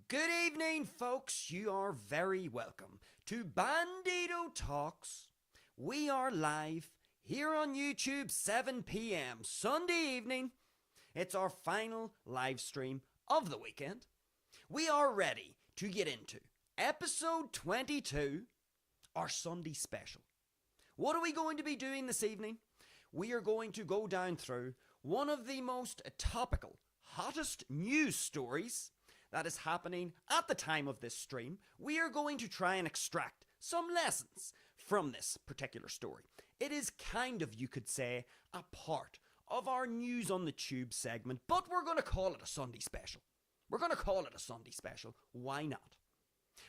Good evening, folks. You are very welcome to Bandido Talks. We are live here on YouTube, 7 p.m. Sunday evening. It's our final live stream of the weekend. We are ready to get into episode 22, our Sunday special. What are we going to be doing this evening? We are going to go down through one of the most topical, hottest news stories that is happening at the time of this stream. We are going to try and extract some lessons from this particular story. It is kind of, you could say, a part of our News on the Tube segment, but we're going to call it a Sunday special. We're going to call it a Sunday special. Why not?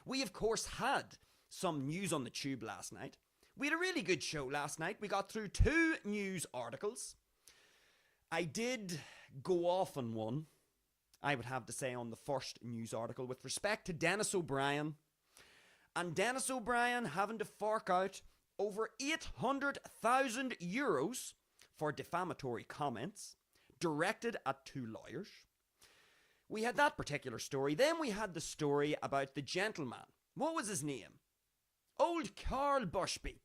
We, of course, had some News on the Tube last night. We had a really good show last night. We got through 2 news articles. I did go off on one, I would have to say, on the first news article with respect to Dennis O'Brien. And Dennis O'Brien having to fork out over €800,000 for defamatory comments directed at 2 lawyers. We had that particular story. Then we had the story about the gentleman. What was his name? Old Carl Bushby.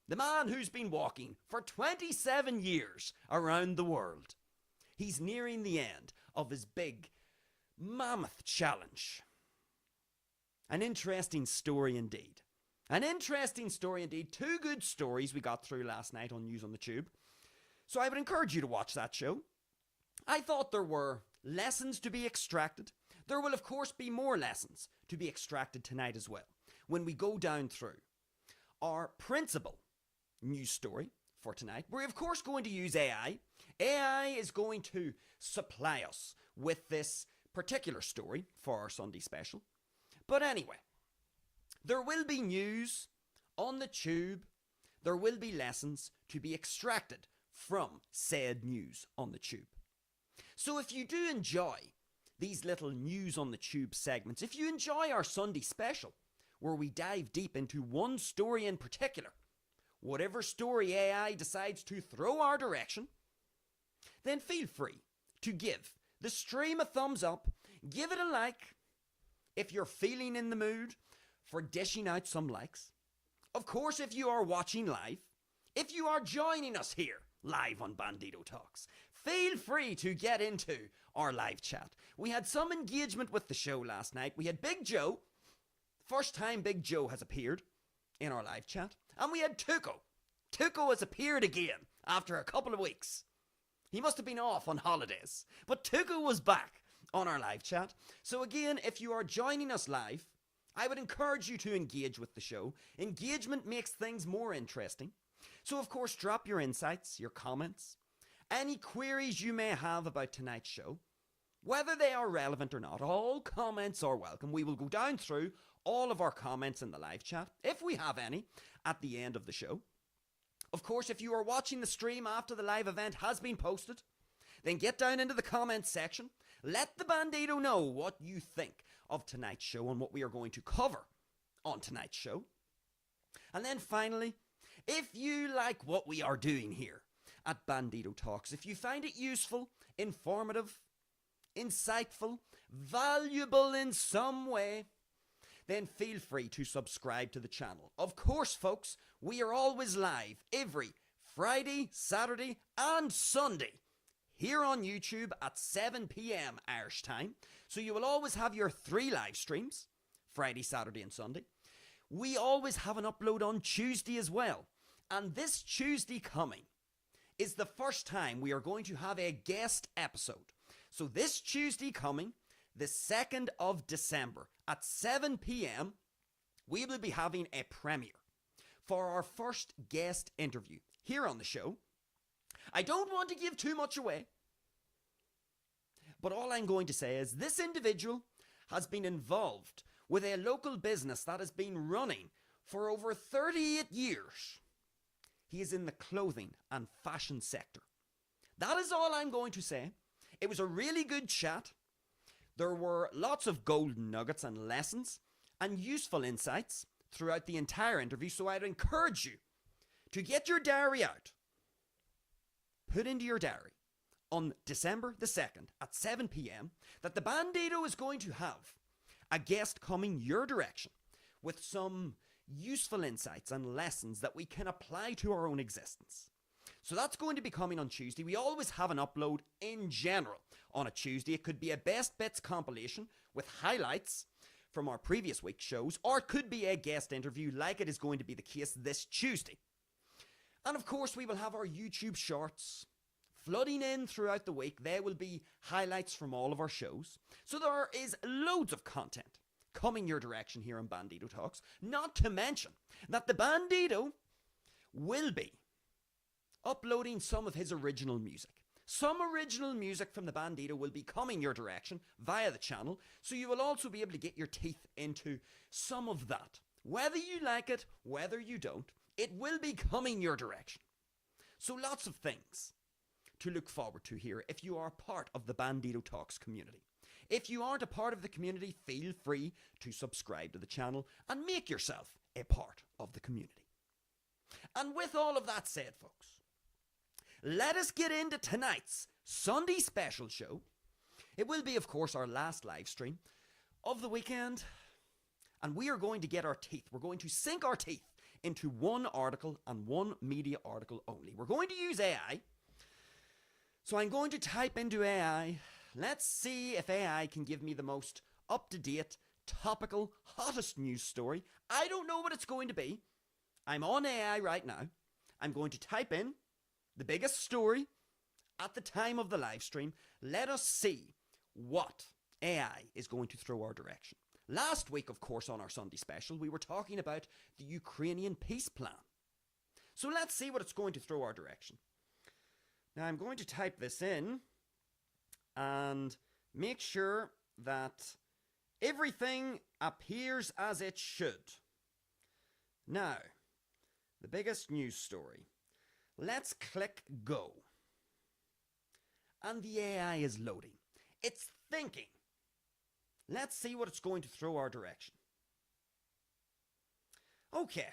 The man who's been walking for 27 years around the world. He's nearing the end of his big mammoth challenge. An interesting story indeed. An interesting story indeed. 2 good stories we got through last night on News on the Tube. So I would encourage you to watch that show. I thought there were lessons to be extracted. There will of course be more lessons to be extracted tonight as well, when we go down through our principal news story for tonight. We're of course going to use AI. AI is going to supply us with this particular story for our Sunday special. But anyway, there will be news on the tube. There will be lessons to be extracted from said news on the tube. So if you do enjoy these little News on the Tube segments, if you enjoy our Sunday special, where we dive deep into one story in particular, whatever story AI decides to throw our direction, then feel free to give the stream a thumbs up, give it a like, if you're feeling in the mood for dishing out some likes. Of course, if you are watching live, if you are joining us here live on Bandido Talks, feel free to get into our live chat. We had some engagement with the show last night. We had Big Joe. First time Big Joe has appeared in our live chat. And we had Tuco. Tuco has appeared again after a couple of weeks. He must have been off on holidays. But Tuco was back on our live chat. So again, if you are joining us live, I would encourage you to engage with the show. Engagement makes things more interesting. So of course, drop your insights, your comments, any queries you may have about tonight's show, whether they are relevant or not. All comments are welcome. We will go down through all of our comments in the live chat, if we have any, at the end of the show. Of course, if you are watching the stream after the live event has been posted, then get down into the comments section. Let the Bandido know what you think of tonight's show and what we are going to cover on tonight's show. And then finally, if you like what we are doing here at Bandido Talks, if you find it useful, informative, insightful, valuable in some way, then feel free to subscribe to the channel. Of course, folks, we are always live every Friday, Saturday, and Sunday here on YouTube at 7 p.m. Irish time. So you will always have your 3 live streams, Friday, Saturday, and Sunday. We always have an upload on Tuesday as well. And this Tuesday coming is the first time we are going to have a guest episode. So this Tuesday coming, the 2nd of December at 7 p.m, we will be having a premiere for our first guest interview here on the show. I don't want to give too much away, but all I'm going to say is this individual has been involved with a local business that has been running for over 38 years. He is in the clothing and fashion sector. That is all I'm going to say. It was a really good chat. There were lots of golden nuggets and lessons and useful insights throughout the entire interview, so I'd encourage you to get your diary out. Put into your diary on December the 2nd at 7 p.m. that the Bandido is going to have a guest coming your direction with some useful insights and lessons that we can apply to our own existence. So that's going to be coming on Tuesday. We always have an upload in general on a Tuesday. It could be a best bits compilation with highlights from our previous week's shows, or it could be a guest interview like it is going to be the case this Tuesday. And of course, we will have our YouTube shorts flooding in throughout the week. There will be highlights from all of our shows. So there is loads of content coming your direction here on Bandido Talks. Not to mention that the Bandido will be uploading some of his original music. Some original music from the Bandido will be coming your direction via the channel, so you will also be able to get your teeth into some of that. Whether you like it, whether you don't, it will be coming your direction. So lots of things to look forward to here if you are part of the Bandido Talks community. If you aren't a part of the community, feel free to subscribe to the channel and make yourself a part of the community. And with all of that said, folks, let us get into tonight's Sunday special show. It will be, of course, our last live stream of the weekend. And we are going to get our teeth. We're going to sink our teeth into one article and one media article only. We're going to use AI. So I'm going to type into AI. Let's see if AI can give me the most up-to-date, topical, hottest news story. I don't know what it's going to be. I'm on AI right now. I'm going to type in the biggest story at the time of the live stream. Let us see what AI is going to throw our direction. Last week, of course, on our Sunday special, we were talking about the Ukrainian peace plan. So let's see what it's going to throw our direction. Now I'm going to type this in and make sure that everything appears as it should. Now, the biggest news story. Let's click go. And the AI is loading. It's thinking. Let's see what it's going to throw our direction. Okay.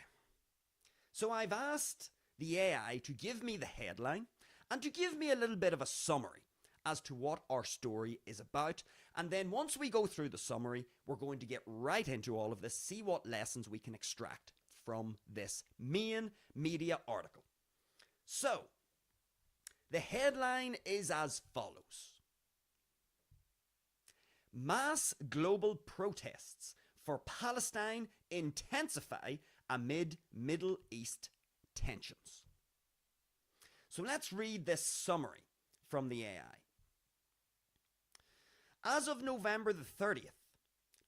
So I've asked the AI to give me the headline and to give me a little bit of a summary as to what our story is about. And then once we go through the summary, we're going to get right into all of this, see what lessons we can extract from this main media article. So, the headline is as follows. Mass global protests for Palestine intensify amid Middle East tensions. So let's read this summary from the AI. As of November the 30th,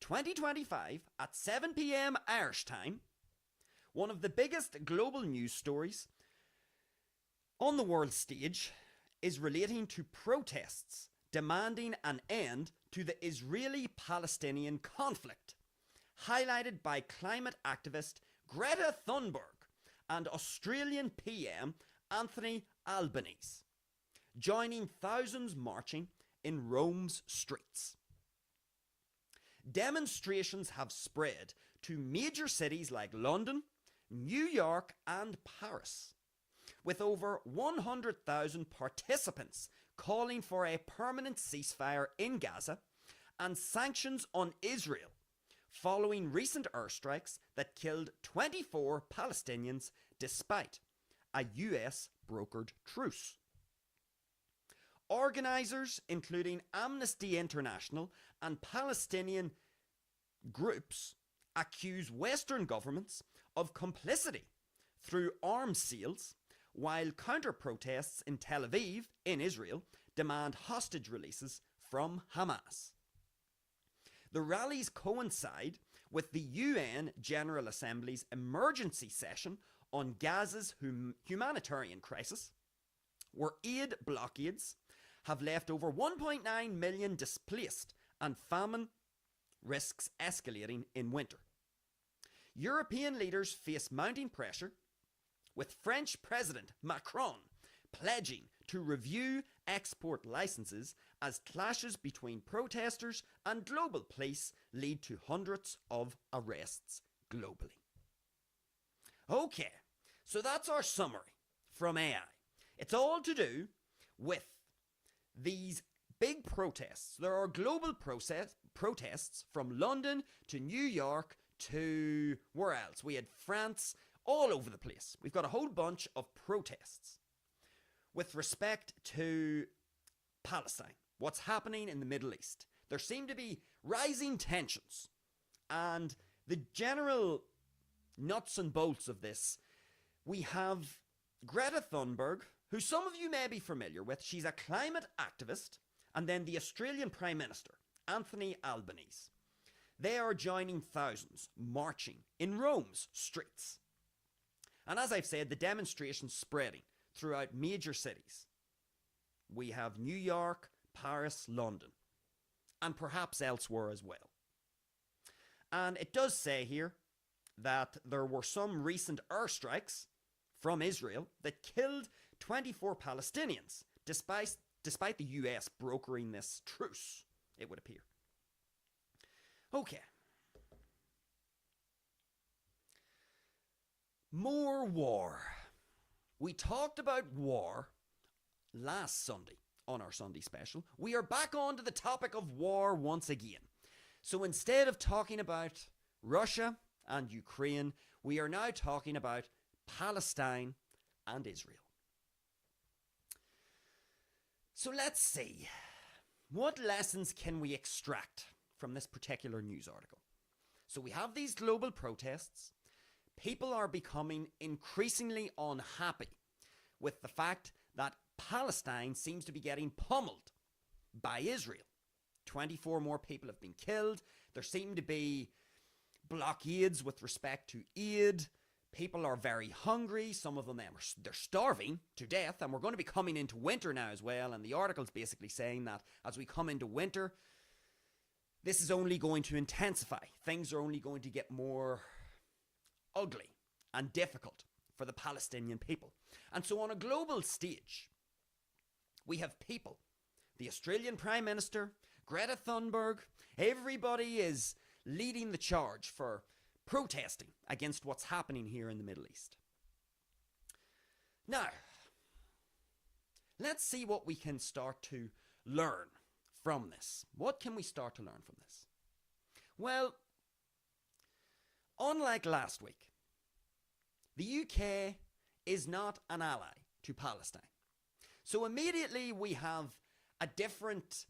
2025 at 7 p.m. Irish time, one of the biggest global news stories on the world stage is relating to protests demanding an end to the Israeli-Palestinian conflict, highlighted by climate activist Greta Thunberg and Australian PM Anthony Albanese, joining thousands marching in Rome's streets. Demonstrations have spread to major cities like London, New York and Paris, with over 100,000 participants calling for a permanent ceasefire in Gaza and sanctions on Israel following recent airstrikes that killed 24 Palestinians despite a US brokered truce. Organisers, including Amnesty International and Palestinian groups, accuse Western governments of complicity through arms sales, while counter-protests in Tel Aviv, in Israel, demand hostage releases from Hamas. The rallies coincide with the UN General Assembly's emergency session on Gaza's humanitarian crisis, where aid blockades have left over 1.9 million displaced and famine risks escalating in winter. European leaders face mounting pressure, with French President Macron pledging to review export licenses as clashes between protesters and global police lead to hundreds of arrests globally. Okay, so that's our summary from AI. It's all to do with these big protests. There are global protests from London to New York to where else? We had France, all over the place. We've got a whole bunch of protests with respect to Palestine, what's happening in the Middle East. There seem to be rising tensions, and the general nuts and bolts of this, we have Greta Thunberg, who some of you may be familiar with. She's a climate activist, and then the Australian Prime Minister, Anthony Albanese. They are joining thousands marching in Rome's streets. And as I've said, the demonstrations spreading throughout major cities. We have New York, Paris, London, and perhaps elsewhere as well. And it does say here that there were some recent airstrikes from Israel that killed 24 Palestinians, despite the US brokering this truce, it would appear. Okay. More war. We talked about war last Sunday on our Sunday special. We are back on to the topic of war once again. So instead of talking about Russia and Ukraine, we are now talking about Palestine and Israel. So let's see. What lessons can we extract from this particular news article? So we have these global protests. People are becoming increasingly unhappy with the fact that Palestine seems to be getting pummeled by Israel. 24 more people have been killed. There seem to be blockades with respect to aid. People are very hungry. Some of them they're starving to death, and we're going to be coming into winter now as well. And the article's basically saying that as we come into winter, this is only going to intensify. Things are only going to get more ugly and difficult for the Palestinian people. And so on a global stage, we have people, the Australian Prime Minister, Greta Thunberg, everybody is leading the charge for protesting against what's happening here in the Middle East. Now, let's see what we can start to learn from this. What can we start to learn from this? Well, unlike last week, the UK is not an ally to Palestine. So immediately we have a different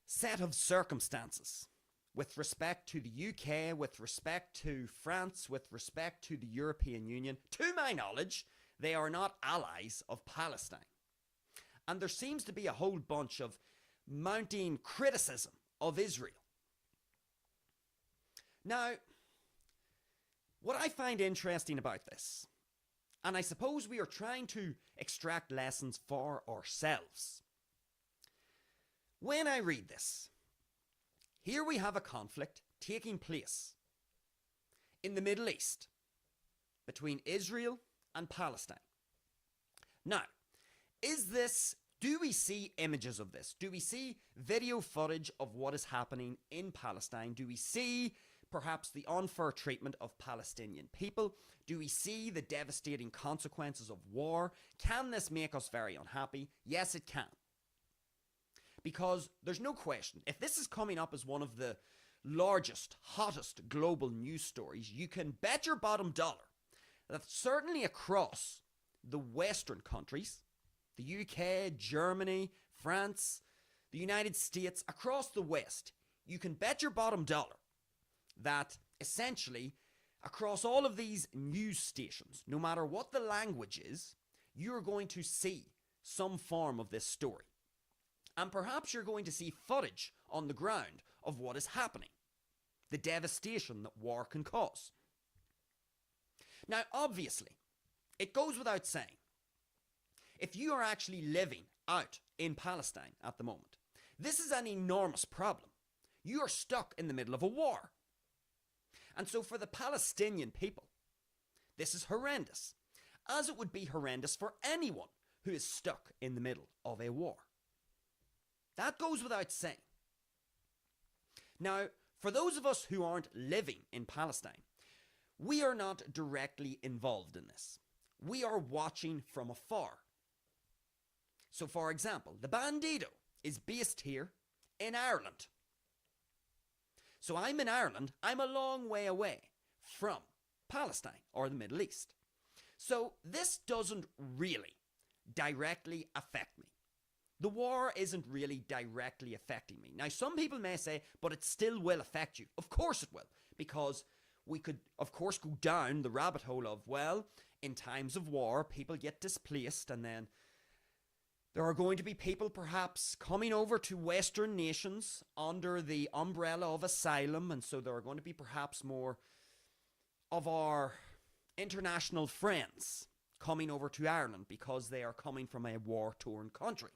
set of circumstances with respect to the UK, with respect to France, with respect to the European Union. To my knowledge, they are not allies of Palestine. And there seems to be a whole bunch of mounting criticism of Israel. Now, what I find interesting about this, and I suppose we are trying to extract lessons for ourselves. When I read this, here we have a conflict taking place in the Middle East between Israel and Palestine. Now, do we see images of this? Do we see video footage of what is happening in Palestine? Do we see perhaps the unfair treatment of Palestinian people? Do we see the devastating consequences of war? Can this make us very unhappy? Yes, it can. Because there's no question, if this is coming up as one of the largest, hottest global news stories, you can bet your bottom dollar that certainly across the Western countries, the UK, Germany, France, the United States, across the West, you can bet your bottom dollar that essentially across all of these news stations, no matter what the language is, you're going to see some form of this story. And perhaps you're going to see footage on the ground of what is happening, the devastation that war can cause. Now, obviously, it goes without saying, if you are actually living out in Palestine at the moment, this is an enormous problem. You are stuck in the middle of a war. And so for the Palestinian people, this is horrendous, as it would be horrendous for anyone who is stuck in the middle of a war. That goes without saying. Now, for those of us who aren't living in Palestine, we are not directly involved in this. We are watching from afar. So, for example, the Bandido is based here in Ireland. So I'm in Ireland. I'm a long way away from Palestine or the Middle East. So this doesn't really directly affect me. The war isn't really directly affecting me. Now, some people may say, but it still will affect you. Of course it will, because we could, of course, go down the rabbit hole of, well, in times of war, people get displaced, and then there are going to be people perhaps coming over to Western nations under the umbrella of asylum, and so there are going to be perhaps more of our international friends coming over to Ireland because they are coming from a war-torn country.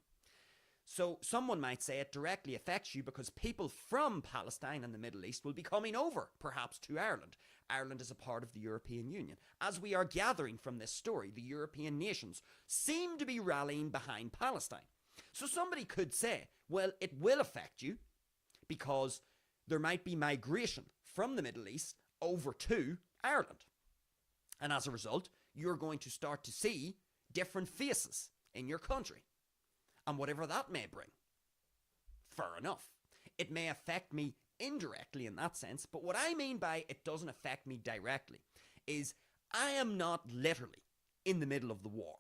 So someone might say it directly affects you because people from Palestine and the Middle East will be coming over, perhaps, to Ireland. Ireland is a part of the European Union. As we are gathering from this story, the European nations seem to be rallying behind Palestine. So somebody could say, well, it will affect you because there might be migration from the Middle East over to Ireland. And as a result, you're going to start to see different faces in your country. And whatever that may bring. Fair enough. It may affect me indirectly in that sense, but what I mean by it doesn't affect me directly is I am not literally in the middle of the war.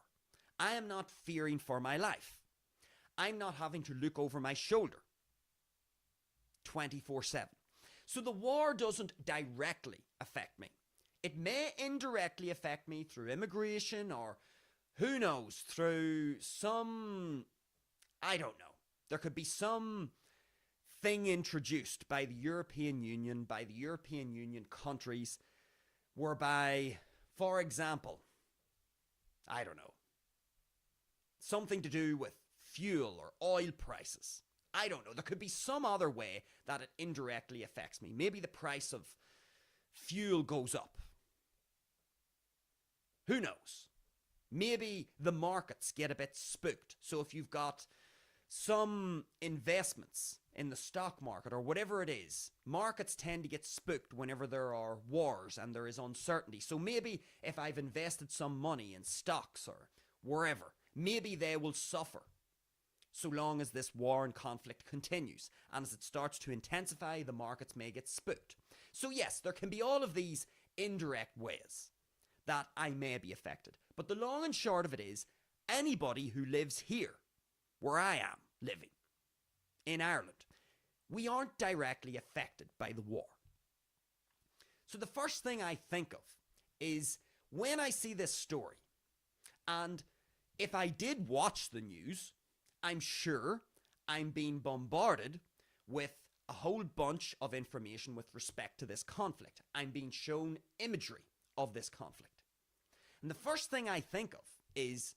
I am not fearing for my life. I'm not having to look over my shoulder 24/7. So the war doesn't directly affect me. It may indirectly affect me through immigration or, who knows, through some, I don't know. There could be some thing introduced by the European Union, by the European Union countries, whereby, for example, I don't know, something to do with fuel or oil prices. I don't know. There could be some other way that it indirectly affects me. Maybe the price of fuel goes up. Who knows? Maybe the markets get a bit spooked. So if you've got some investments in the stock market or whatever it is, markets tend to get spooked whenever there are wars and there is uncertainty. So maybe if I've invested some money in stocks or wherever, maybe they will suffer so long as this war and conflict continues. And as it starts to intensify, the markets may get spooked. So yes, there can be all of these indirect ways that I may be affected. But the long and short of it is, anybody who lives here, where I am living, in Ireland, we aren't directly affected by the war. So the first thing I think of is when I see this story, and if I did watch the news, I'm sure I'm being bombarded with a whole bunch of information with respect to this conflict. I'm being shown imagery of this conflict. And the first thing I think of is,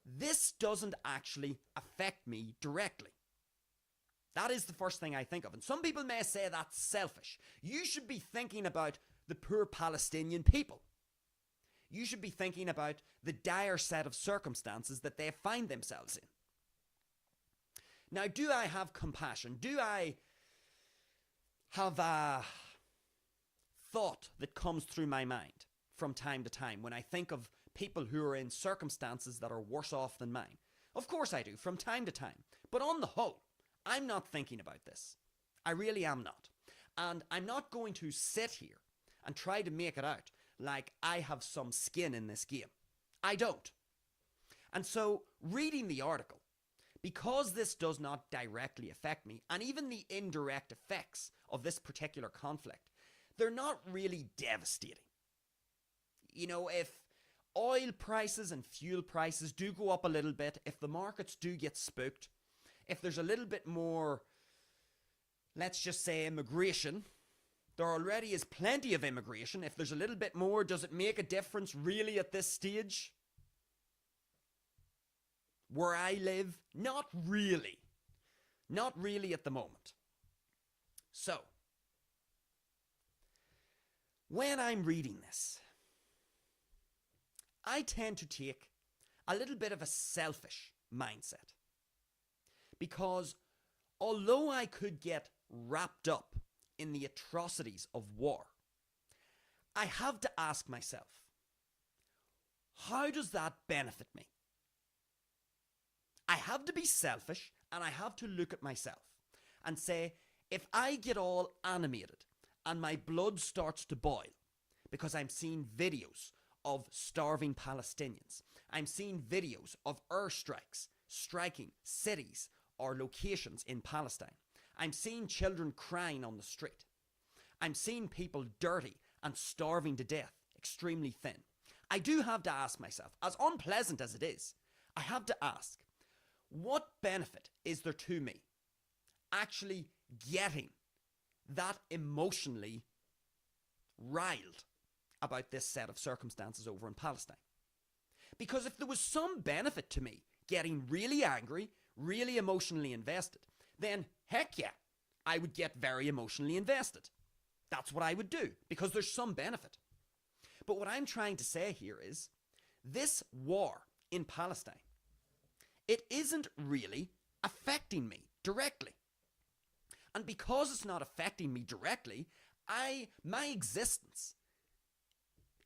this doesn't actually affect me directly. That is the first thing I think of. And some people may say that's selfish. You should be thinking about the poor Palestinian people. You should be thinking about the dire set of circumstances that they find themselves in. Now, do I have compassion? Do I have a thought that comes through my mind from time to time when I think of people who are in circumstances that are worse off than mine? Of course I do, from time to time. But on the whole, I'm not thinking about this. I really am not. And I'm not going to sit here and try to make it out like I have some skin in this game. I don't. And so, reading the article, because this does not directly affect me, and even the indirect effects of this particular conflict, they're not really devastating. You know, if oil prices and fuel prices do go up a little bit, if the markets do get spooked, if there's a little bit more, let's just say, immigration, there already is plenty of immigration. If there's a little bit more, does it make a difference really at this stage? Where I live, not really. Not really at the moment. So, when I'm reading this, I tend to take a little bit of a selfish mindset. Because although I could get wrapped up in the atrocities of war, I have to ask myself, how does that benefit me? I have to be selfish, and I have to look at myself and say, if I get all animated and my blood starts to boil because I'm seeing videos of starving Palestinians, I'm seeing videos of airstrikes striking cities or locations in Palestine, I'm seeing children crying on the street, I'm seeing people dirty and starving to death, extremely thin, I do have to ask myself, as unpleasant as it is, I have to ask, what benefit is there to me actually getting that emotionally riled about this set of circumstances over in Palestine? Because if there was some benefit to me getting really angry, really emotionally invested, then heck yeah, I would get very emotionally invested. That's what I would do, because there's some benefit. But what I'm trying to say here is, this war in Palestine, it isn't really affecting me directly. And because it's not affecting me directly, my existence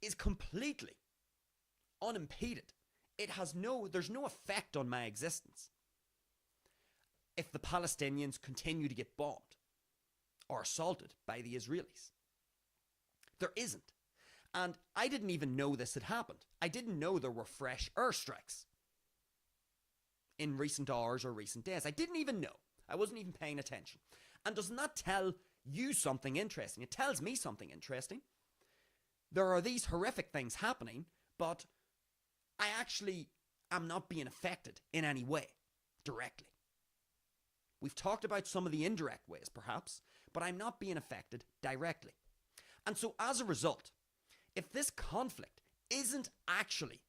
is completely unimpeded. There's no effect on my existence if the Palestinians continue to get bombed or assaulted by the Israelis. There isn't. And I didn't even know this had happened. I didn't know there were fresh airstrikes in recent hours or recent days. I didn't even know. I wasn't even paying attention. And doesn't that tell you something interesting? It tells me something interesting. There are these horrific things happening, but I actually am not being affected in any way directly. We've talked about some of the indirect ways, perhaps, but I'm not being affected directly. And so as a result, if this conflict isn't actually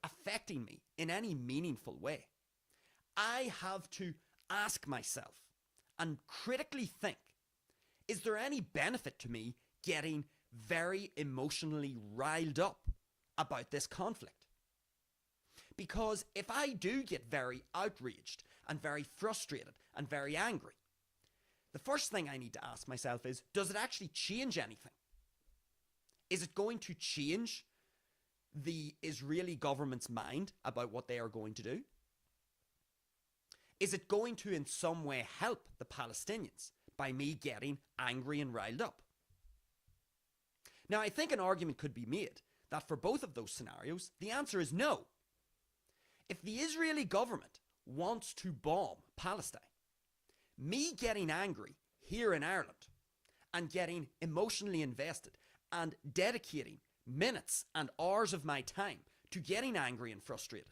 affecting me in any meaningful way, I have to ask myself and critically think, is there any benefit to me getting very emotionally riled up about this conflict? Because if I do get very outraged and very frustrated and very angry, the first thing I need to ask myself is, does it actually change anything? Is it going to change the Israeli government's mind about what they are going to do? Is it going to in some way help the Palestinians by me getting angry and riled up? Now, I think an argument could be made that for both of those scenarios, the answer is no. If the Israeli government wants to bomb Palestine, me getting angry here in Ireland and getting emotionally invested and dedicating minutes and hours of my time to getting angry and frustrated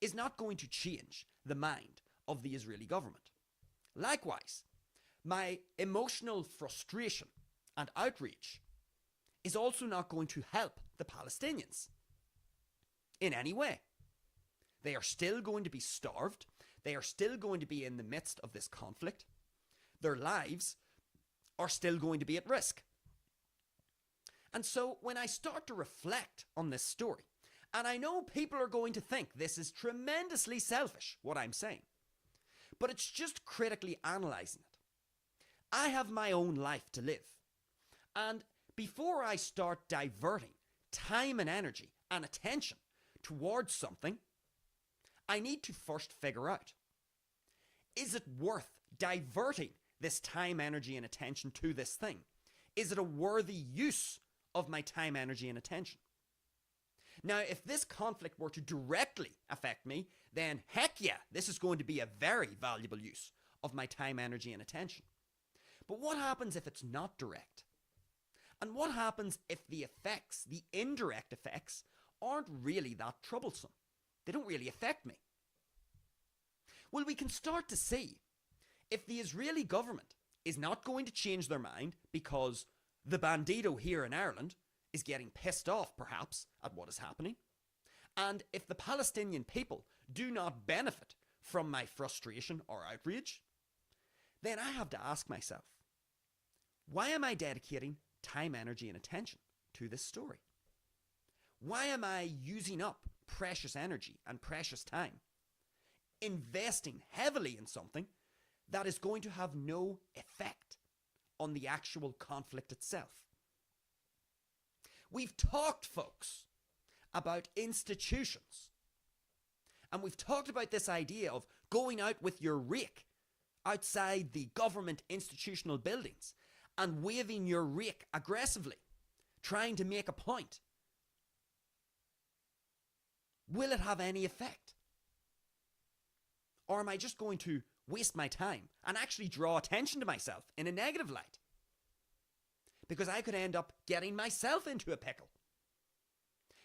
is not going to change the mind of the Israeli government. Likewise, my emotional frustration and outrage is also not going to help the Palestinians in any way. They are still going to be starved. They are still going to be in the midst of this conflict. Their lives are still going to be at risk. And so when I start to reflect on this story, and I know people are going to think this is tremendously selfish, what I'm saying, but it's just critically analysing it. I have my own life to live. And before I start diverting time and energy and attention towards something, I need to first figure out, is it worth diverting this time, energy, and attention to this thing? Is it a worthy use of my time, energy, and attention? Now, if this conflict were to directly affect me, then heck yeah, this is going to be a very valuable use of my time, energy, and attention. But what happens if it's not direct? And what happens if the effects, the indirect effects, aren't really that troublesome? They don't really affect me. Well, we can start to see if the Israeli government is not going to change their mind because the Bandido here in Ireland is getting pissed off, perhaps, at what is happening, and if the Palestinian people do not benefit from my frustration or outrage, then I have to ask myself, why am I dedicating time, energy, and attention to this story? Why am I using up precious energy and precious time, investing heavily in something that is going to have no effect on the actual conflict itself? We've talked, folks, about institutions. And we've talked about this idea of going out with your rake outside the government institutional buildings and waving your rake aggressively, trying to make a point, will it have any effect? Or am I just going to waste my time and actually draw attention to myself in a negative light? Because I could end up getting myself into a pickle.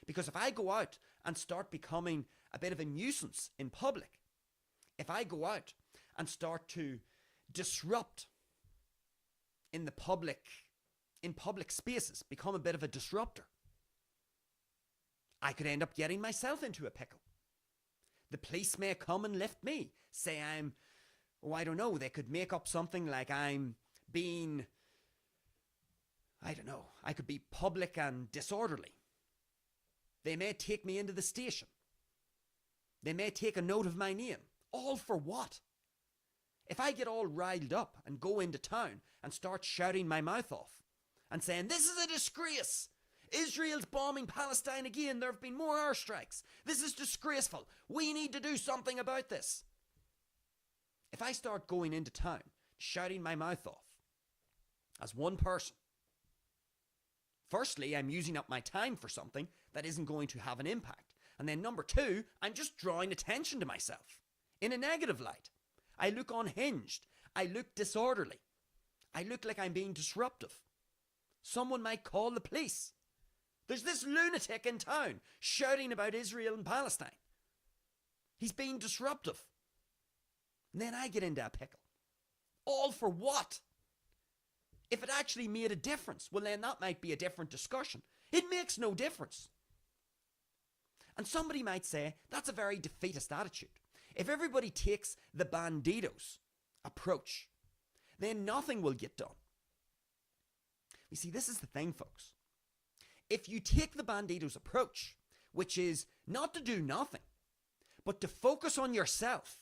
Because if I go out and start becoming a bit of a nuisance in public, if I go out and start to disrupt in public spaces, become a bit of a disruptor, I could end up getting myself into a pickle. The police may come and lift me, say I'm, I don't know, they could make up something like I'm being, I don't know, I could be public and disorderly. They may take me into the station. They may take a note of my name. All for what? If I get all riled up and go into town and start shouting my mouth off and saying, this is a disgrace. Israel's bombing Palestine again. There have been more airstrikes. This is disgraceful. We need to do something about this. If I start going into town, shouting my mouth off as one person, firstly, I'm using up my time for something that isn't going to have an impact. And then number two, I'm just drawing attention to myself in a negative light. I look unhinged. I look disorderly. I look like I'm being disruptive. Someone might call the police. There's this lunatic in town shouting about Israel and Palestine. He's being disruptive. And then I get into a pickle. All for what? If it actually made a difference, well then that might be a different discussion. It makes no difference. And somebody might say, that's a very defeatist attitude. If everybody takes the Bandido's approach, then nothing will get done. You see, this is the thing, folks. If you take the Bandido's approach, which is not to do nothing, but to focus on yourself,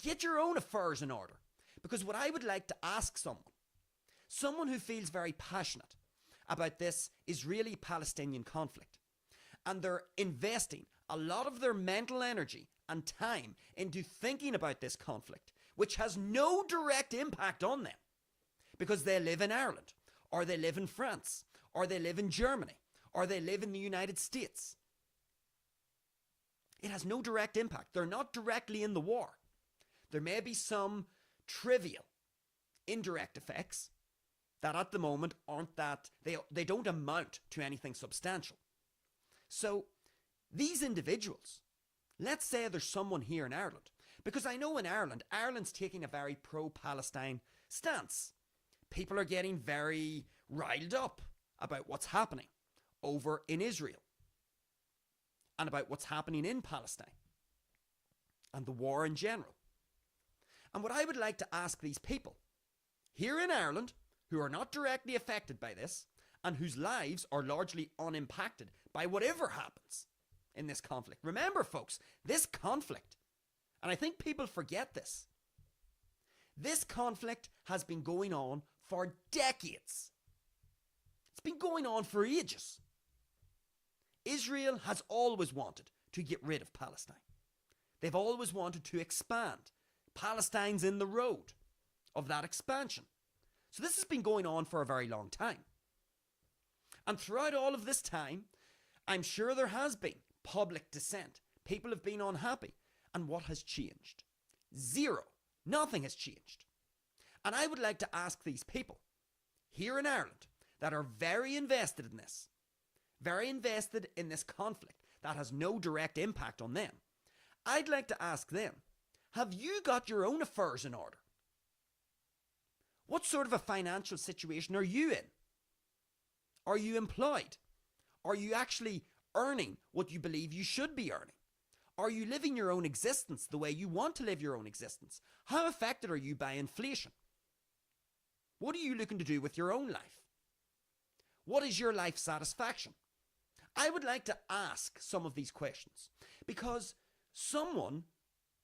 get your own affairs in order. Because what I would like to ask someone who feels very passionate about this Israeli-Palestinian conflict, and they're investing a lot of their mental energy and time into thinking about this conflict, which has no direct impact on them, because they live in Ireland, or they live in France, or they live in Germany, or they live in the United States. It has no direct impact. They're not directly in the war. There may be some trivial, indirect effects that at the moment aren't that, they don't amount to anything substantial. So these individuals, let's say there's someone here in Ireland, because I know in Ireland, Ireland's taking a very pro-Palestine stance. People are getting very riled up about what's happening over in Israel and about what's happening in Palestine and the war in general. And what I would like to ask these people here in Ireland who are not directly affected by this and whose lives are largely unimpacted by whatever happens in this conflict. Remember, folks, this conflict, and I think people forget this, this conflict has been going on for decades. It's been going on for ages. Israel has always wanted to get rid of Palestine. They've always wanted to expand. Palestine's in the road of that expansion. So this has been going on for a very long time. And throughout all of this time, I'm sure there has been public dissent. People have been unhappy. And what has changed? Zero. Nothing has changed. And I would like to ask these people here in Ireland that are very invested in this, very invested in this conflict that has no direct impact on them. I'd like to ask them, have you got your own affairs in order? What sort of a financial situation are you in? Are you employed? Are you actually earning what you believe you should be earning? Are you living your own existence the way you want to live your own existence? How affected are you by inflation? What are you looking to do with your own life? What is your life satisfaction? I would like to ask some of these questions because someone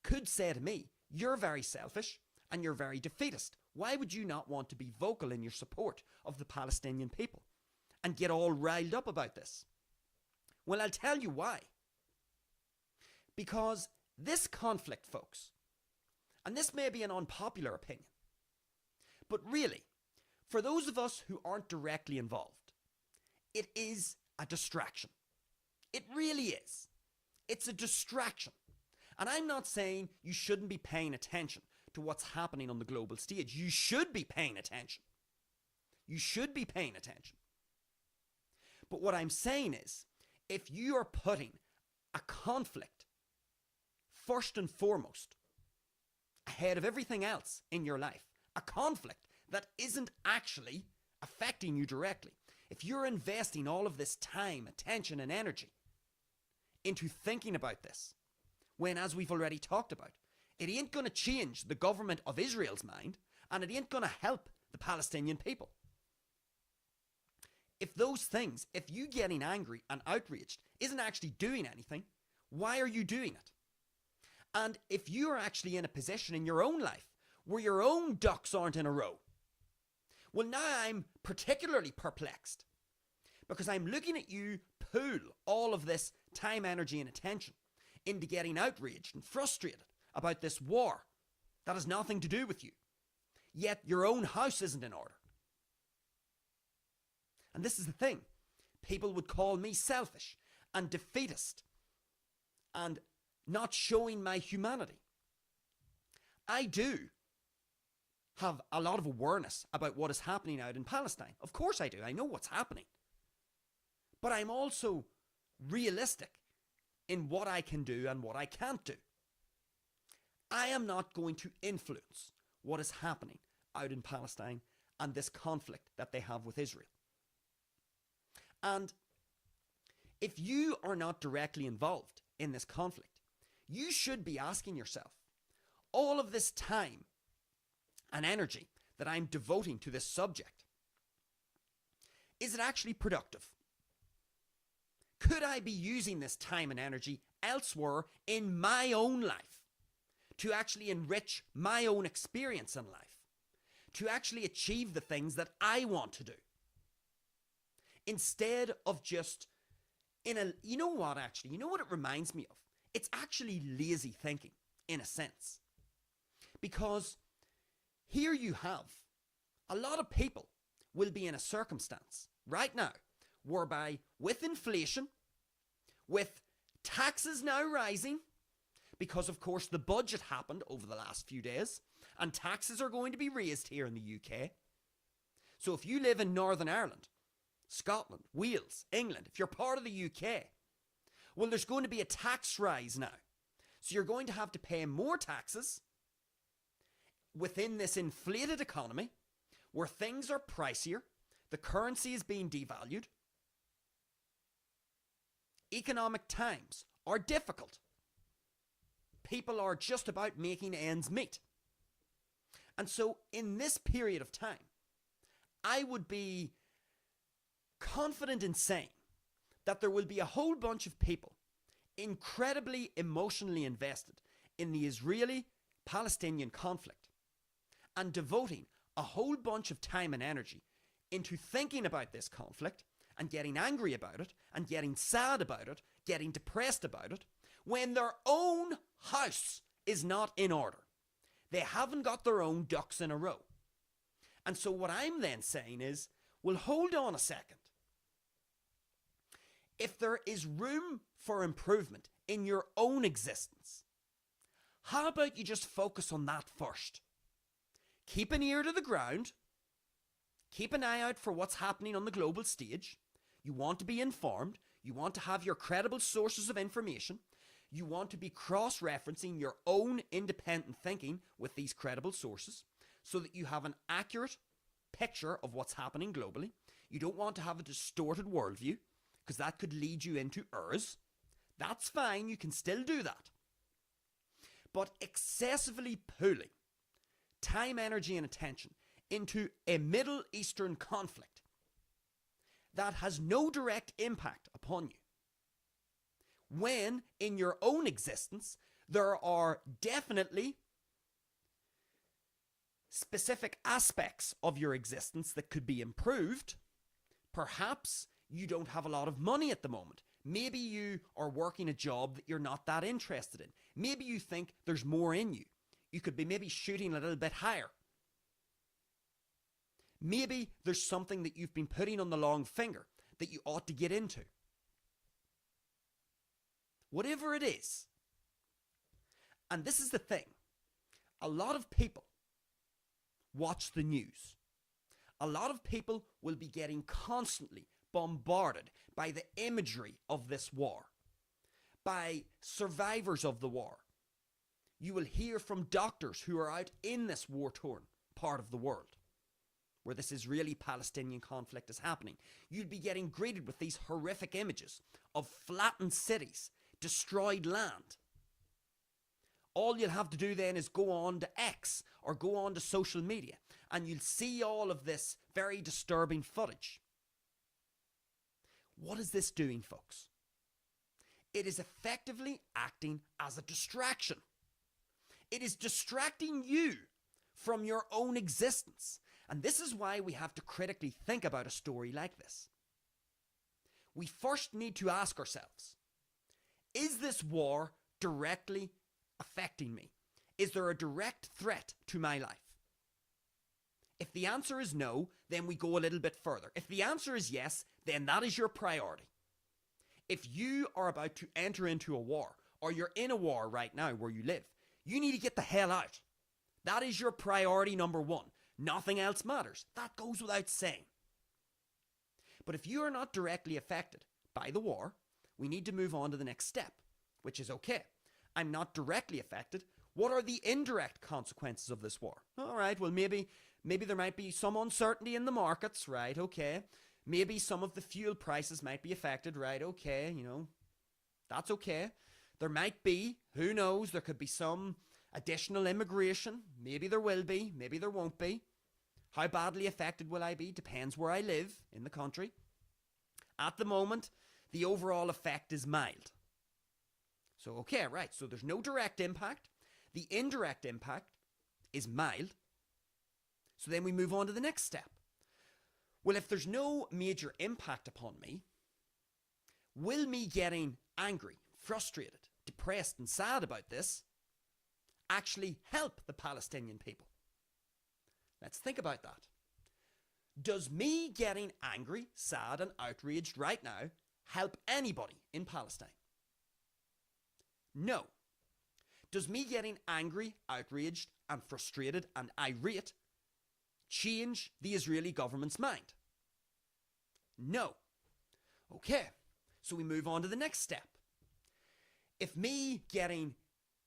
could say to me, you're very selfish and you're very defeatist. Why would you not want to be vocal in your support of the Palestinian people and get all riled up about this? Well, I'll tell you why. Because this conflict, folks, And this may be an unpopular opinion, but really, for those of us who aren't directly involved, it is a distraction. It really is. It's a distraction. And I'm not saying you shouldn't be paying attention to what's happening on the global stage. You should be paying attention. You should be paying attention. But what I'm saying is, if you are putting a conflict first and foremost ahead of everything else in your life, a conflict that isn't actually affecting you directly, if you're investing all of this time, attention, and energy into thinking about this, when, as we've already talked about, it ain't going to change the government of Israel's mind, and it ain't going to help the Palestinian people. If those things, if you getting angry and outraged isn't actually doing anything, why are you doing it? And if you're actually in a position in your own life where your own ducks aren't in a row, well, now I'm particularly perplexed, because I'm looking at you pool all of this time, energy, and attention into getting outraged and frustrated about this war that has nothing to do with you, yet your own house isn't in order. And this is the thing. People would call me selfish and defeatist and not showing my humanity. I do have a lot of awareness about what is happening out in Palestine. Of course I do. I know what's happening. But I'm also realistic in what I can do and what I can't do. I am not going to influence what is happening out in Palestine and this conflict that they have with Israel. And if you are not directly involved in this conflict, you should be asking yourself, all of this time and energy that I'm devoting to this subject, is it actually productive? Could I be using this time and energy elsewhere in my own life to actually enrich my own experience in life, to actually achieve the things that I want to do? Instead of just you know what it reminds me of? It's actually lazy thinking in a sense. Because here you have a lot of people will be in a circumstance right now whereby with inflation, with taxes now rising, because of course the budget happened over the last few days and taxes are going to be raised here in the UK. So if you live in Northern Ireland, Scotland, Wales, England, if you're part of the UK, well, there's going to be a tax rise now. So you're going to have to pay more taxes within this inflated economy where things are pricier, the currency is being devalued, economic times are difficult. People are just about making ends meet. And so in this period of time, I would be confident in saying that there will be a whole bunch of people incredibly emotionally invested in the Israeli-Palestinian conflict and devoting a whole bunch of time and energy into thinking about this conflict and getting angry about it and getting sad about it, getting depressed about it, when their own house is not in order. They haven't got their own ducks in a row. And so what I'm then saying is, well, hold on a second. If there is room for improvement in your own existence, how about you just focus on that first? Keep an ear to the ground. Keep an eye out for what's happening on the global stage. You want to be informed. You want to have your credible sources of information. You want to be cross-referencing your own independent thinking with these credible sources so that you have an accurate picture of what's happening globally. You don't want to have a distorted worldview, because that could lead you into errors. That's fine, you can still do that. But excessively pooling time, energy, and attention into a Middle Eastern conflict that has no direct impact upon you, when in your own existence there are definitely specific aspects of your existence that could be improved. Perhaps you don't have a lot of money at the moment. Maybe you are working a job that you're not that interested in. Maybe you think there's more in you. You could be maybe shooting a little bit higher. Maybe there's something that you've been putting on the long finger that you ought to get into. Whatever it is. And this is the thing. A lot of people watch the news. A lot of people will be getting constantly bombarded by the imagery of this war, by survivors of the war. You will hear from doctors who are out in this war-torn part of the world, where this Israeli-Palestinian conflict is happening. You'll be getting greeted with these horrific images of flattened cities, destroyed land. All you'll have to do then is go on to X or go on to social media, and you'll see all of this very disturbing footage. What is this doing, folks? It is effectively acting as a distraction. It is distracting you from your own existence. And this is why we have to critically think about a story like this. We first need to ask ourselves, is this war directly affecting me? Is there a direct threat to my life? If the answer is no, then we go a little bit further. If the answer is yes, then that is your priority. If you are about to enter into a war, or you're in a war right now where you live, you need to get the hell out. That is your priority number one. Nothing else matters. That goes without saying. But if you are not directly affected by the war, we need to move on to the next step, which is okay. I'm not directly affected. What are the indirect consequences of this war? All right, well, maybe there might be some uncertainty in the markets, right? Okay. Maybe some of the fuel prices might be affected, right? Okay, that's okay. There might be, who knows, there could be some additional immigration. Maybe there will be, maybe there won't be. How badly affected will I be? Depends where I live in the country. At the moment, the overall effect is mild. So, okay, right, so there's no direct impact. The indirect impact is mild. So then we move on to the next step. Well, if there's no major impact upon me, will me getting angry, frustrated, depressed and sad about this actually help the Palestinian people? Let's think about that. Does me getting angry, sad and outraged right now help anybody in Palestine? No. Does me getting angry, outraged and frustrated and irate change the Israeli government's mind? No. Okay, so we move on to the next step. If me getting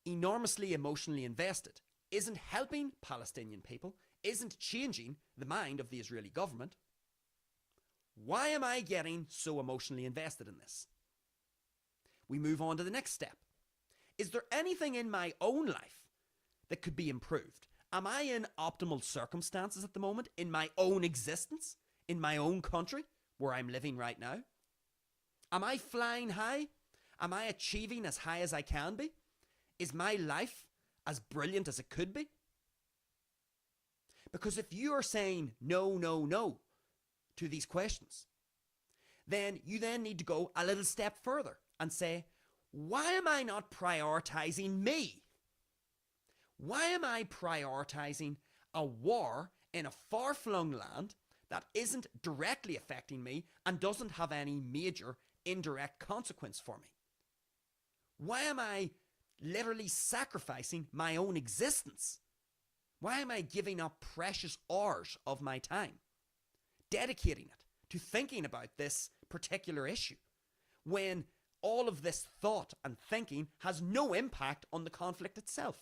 enormously emotionally invested isn't helping Palestinian people, isn't changing the mind of the Israeli government, why am I getting so emotionally invested in this? We move on to the next step. Is there anything in my own life that could be improved? Am I in optimal circumstances at the moment in my own existence, in my own country where I'm living right now? Am I flying high? Am I achieving as high as I can be? Is my life as brilliant as it could be? Because if you are saying no, no, no to these questions, then you then need to go a little step further and say, why am I not prioritizing me? Why am I prioritizing a war in a far-flung land that isn't directly affecting me and doesn't have any major indirect consequence for me? Why am I literally sacrificing my own existence? Why am I giving up precious hours of my time, dedicating it to thinking about this particular issue, when all of this thought and thinking has no impact on the conflict itself?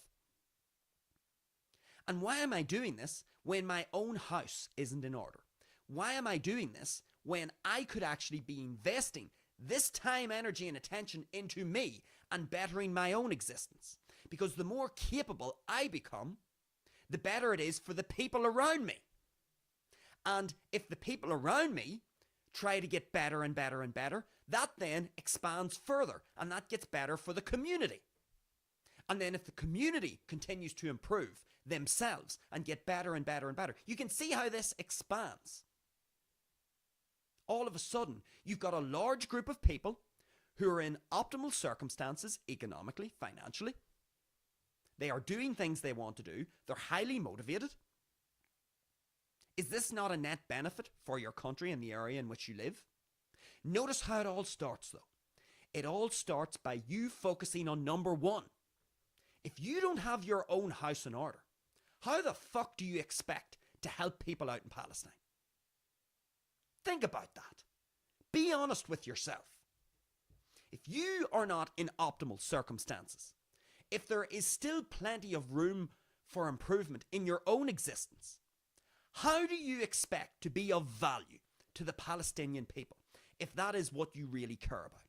And why am I doing this when my own house isn't in order? Why am I doing this when I could actually be investing this time, energy and attention into me and bettering my own existence? Because the more capable I become, the better it is for the people around me. And if the people around me try to get better and better and better, that then expands further, and that gets better for the community. And then if the community continues to improve themselves and get better and better and better, you can see how this expands. All of a sudden, you've got a large group of people who are in optimal circumstances, economically, financially. They are doing things they want to do. They're highly motivated. Is this not a net benefit for your country and the area in which you live? Notice how it all starts, though. It all starts by you focusing on number one. If you don't have your own house in order, how the fuck do you expect to help people out in Palestine? Think about that. Be honest with yourself. If you are not in optimal circumstances, if there is still plenty of room for improvement in your own existence, how do you expect to be of value to the Palestinian people if that is what you really care about?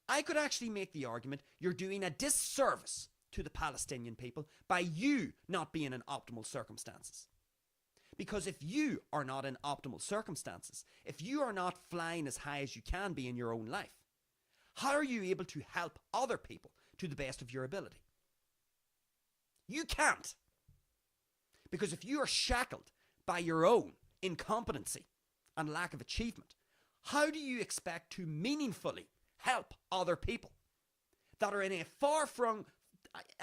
I could actually make the argument you're doing a disservice to the Palestinian people by you not being in optimal circumstances. Because if you are not in optimal circumstances, if you are not flying as high as you can be in your own life, how are you able to help other people to the best of your ability? You can't. Because if you are shackled by your own incompetency and lack of achievement, how do you expect to meaningfully help other people that are in a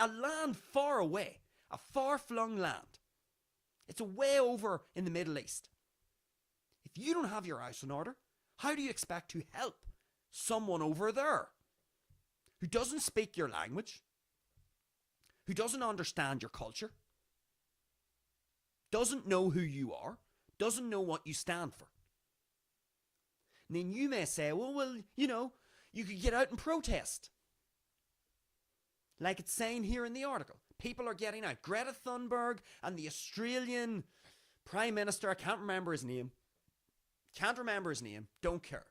land far away, a far-flung land? It's way over in the Middle East. If you don't have your house in order, how do you expect to help someone over there who doesn't speak your language, who doesn't understand your culture, doesn't know who you are, doesn't know what you stand for? And then you may say, well, you could get out and protest. Like it's saying here in the article. People are getting out. Greta Thunberg and the Australian Prime Minister, I can't remember his name. Don't care.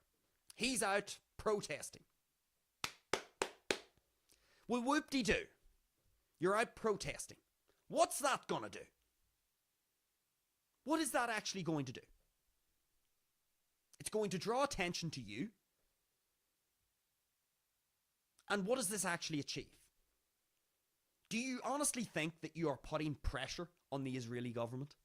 He's out protesting. Well, whoop-de-doo. You're out protesting. What's that going to do? What is that actually going to do? It's going to draw attention to you. And what does this actually achieve? Do you honestly think that you are putting pressure on the Israeli government?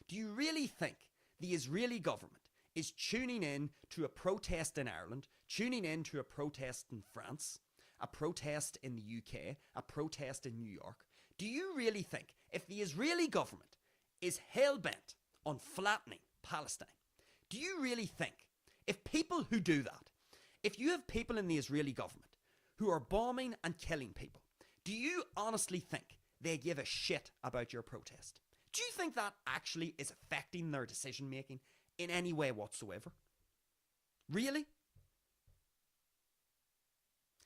Do you really think the Israeli government is tuning in to a protest in Ireland, tuning in to a protest in France, a protest in the UK, a protest in New York? Do you really think if the Israeli government is hell-bent on flattening Palestine, do you really think if people who do that, if you have people in the Israeli government who are bombing and killing people, do you honestly think they give a shit about your protest? Do you think that actually is affecting their decision making in any way whatsoever? Really?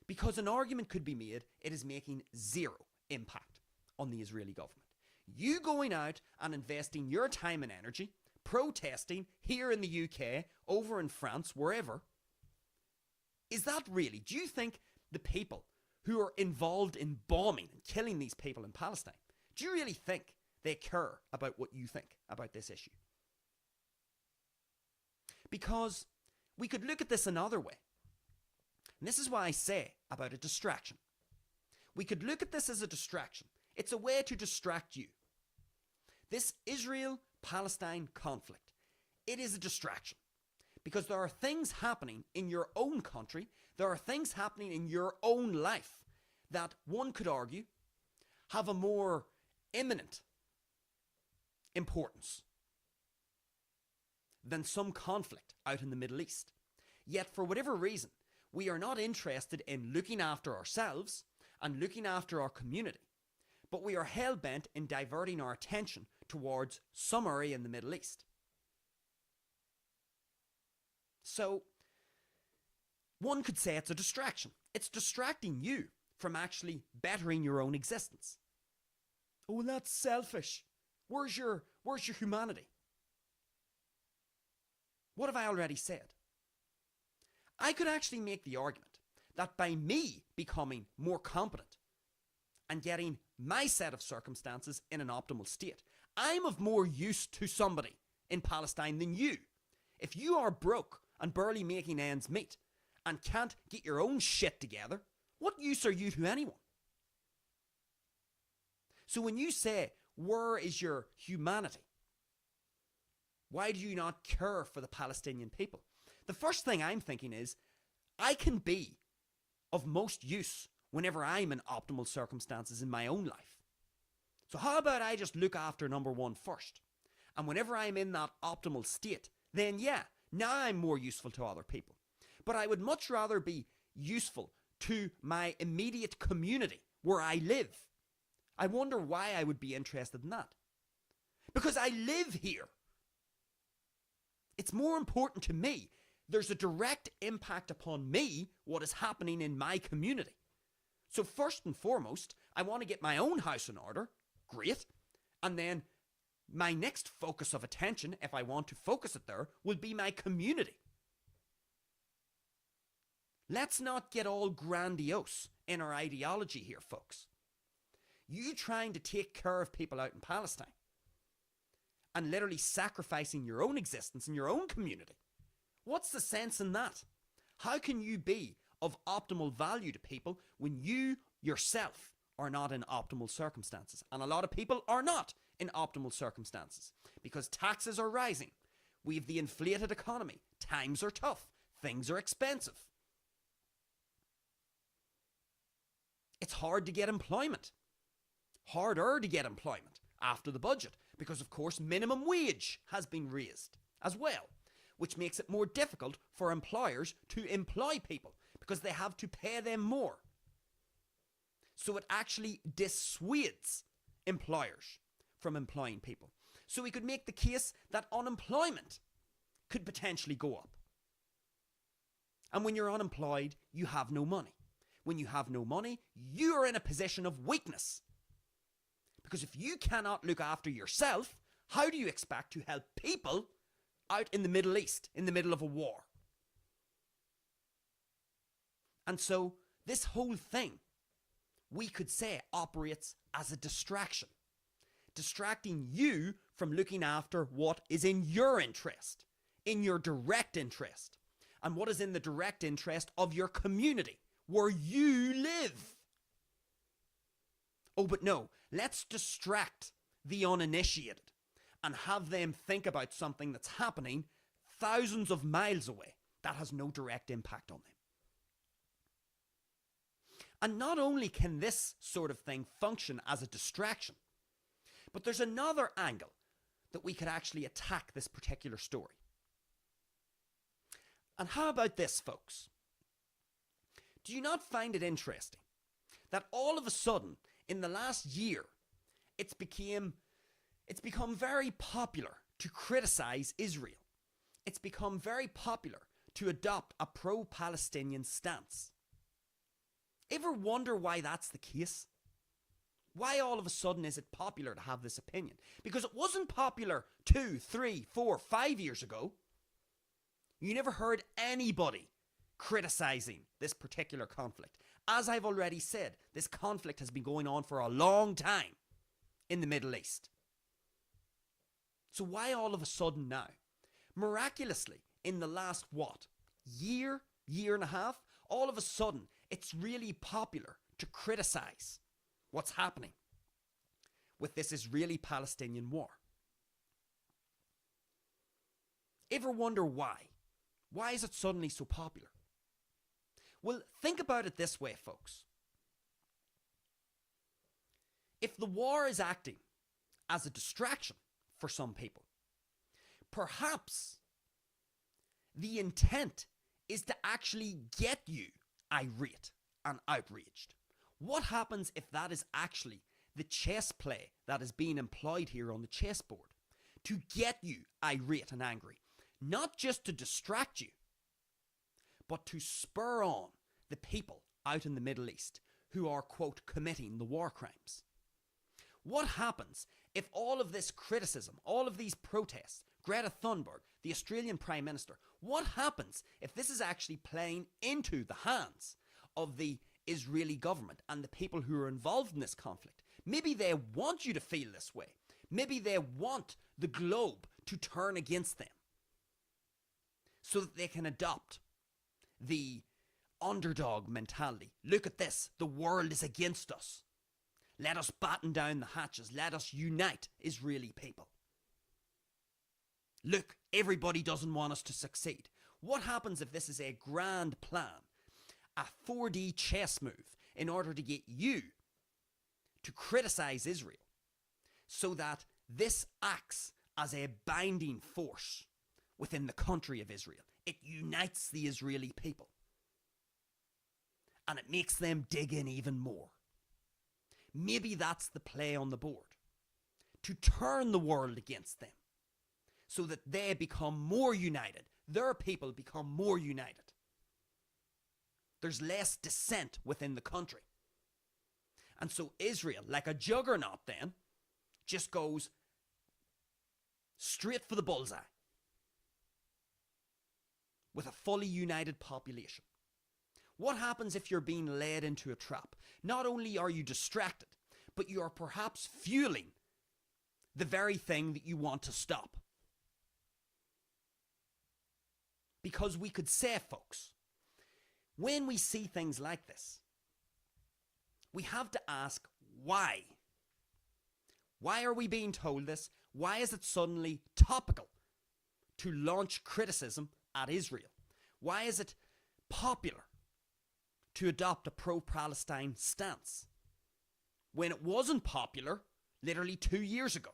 Because an argument could be made it is making zero impact on the Israeli government. You going out and investing your time and energy, protesting here in the UK, over in France, wherever, is that really, do you think the people who are involved in bombing and killing these people in Palestine, do you really think they care about what you think about this issue? Because we could look at this another way. And this is why I say about a distraction. We could look at this as a distraction. It's a way to distract you. This Israel-Palestine conflict, it is a distraction. Because there are things happening in your own country, there are things happening in your own life that one could argue have a more imminent importance than some conflict out in the Middle East. Yet for whatever reason, we are not interested in looking after ourselves and looking after our community, but we are hell-bent in diverting our attention towards some area in the Middle East. So, one could say it's a distraction. It's distracting you from actually bettering your own existence. Oh, well, that's selfish. Where's your humanity? What have I already said? I could actually make the argument that by me becoming more competent and getting my set of circumstances in an optimal state, I'm of more use to somebody in Palestine than you. If you are broke and barely making ends meet and can't get your own shit together, what use are you to anyone? So when you say, where is your humanity? Why do you not care for the Palestinian people? The first thing I'm thinking is, I can be of most use whenever I'm in optimal circumstances in my own life. So how about I just look after number one first? And whenever I'm in that optimal state, then yeah, now I'm more useful to other people. But I would much rather be useful to my immediate community where I live. I wonder why I would be interested in that. Because I live here. It's more important to me. There's a direct impact upon me what is happening in my community. So first and foremost, I want to get my own house in order. Great. And then my next focus of attention, if I want to focus it there, will be my community. Let's not get all grandiose in our ideology here, folks. You trying to take care of people out in Palestine and literally sacrificing your own existence in your own community. What's the sense in that? How can you be of optimal value to people when you yourself are not in optimal circumstances? And a lot of people are not in optimal circumstances because taxes are rising. We have the inflated economy. Times are tough. Things are expensive. It's hard to get employment. Harder to get employment after the budget because, of course, minimum wage has been raised as well, which makes it more difficult for employers to employ people because they have to pay them more. So it actually dissuades employers from employing people. So we could make the case that unemployment could potentially go up. And when you're unemployed, you have no money. When you have no money, you're in a position of weakness. Because if you cannot look after yourself, how do you expect to help people out in the Middle East, in the middle of a war? And so this whole thing, we could say, operates as a distraction. Distracting you from looking after what is in your interest, in your direct interest, and what is in the direct interest of your community, where you live. Oh, but no, let's distract the uninitiated and have them think about something that's happening thousands of miles away that has no direct impact on them. And not only can this sort of thing function as a distraction, but there's another angle that we could actually attack this particular story. And how about this, folks? Do you not find it interesting that all of a sudden, in the last year, it's become very popular to criticize Israel? It's become very popular to adopt a pro-Palestinian stance. Ever wonder why that's the case? Why all of a sudden is it popular to have this opinion? Because it wasn't popular 2, 3, 4, 5 years ago. You never heard anybody criticizing this particular conflict. As I've already said, this conflict has been going on for a long time in the Middle East. So why all of a sudden now? Miraculously, in the last, year and a half, all of a sudden, it's really popular to criticize what's happening with this Israeli-Palestinian war. Ever wonder why? Why is it suddenly so popular? Well, think about it this way, folks. If the war is acting as a distraction for some people, perhaps the intent is to actually get you irate and outraged. What happens if that is actually the chess play that is being employed here on the chessboard to get you irate and angry? Not just to distract you, but to spur on the people out in the Middle East who are, quote, committing the war crimes. What happens if all of this criticism, all of these protests, Greta Thunberg, the Australian Prime Minister, what happens if this is actually playing into the hands of the Israeli government and the people who are involved in this conflict? Maybe they want you to feel this way. Maybe they want the globe to turn against them so that they can adopt the underdog mentality. Look at this. The world is against us. Let us batten down the hatches. Let us unite, Israeli people. Look, everybody doesn't want us to succeed. What happens if this is a grand plan, a 4D chess move in order to get you to criticize Israel so that this acts as a binding force within the country of Israel. It unites the Israeli people. And it makes them dig in even more. Maybe that's the play on the board. To turn the world against them so that they become more united. Their people become more united. There's less dissent within the country. And so Israel, like a juggernaut then, just goes straight for the bullseye with a fully united population. What happens if you're being led into a trap? Not only are you distracted, but you are perhaps fueling the very thing that you want to stop. Because we could say, folks, when we see things like this, we have to ask why. Why are we being told this? Why is it suddenly topical to launch criticism at Israel? Why is it popular to adopt a pro-Palestine stance when it wasn't popular literally 2 years ago?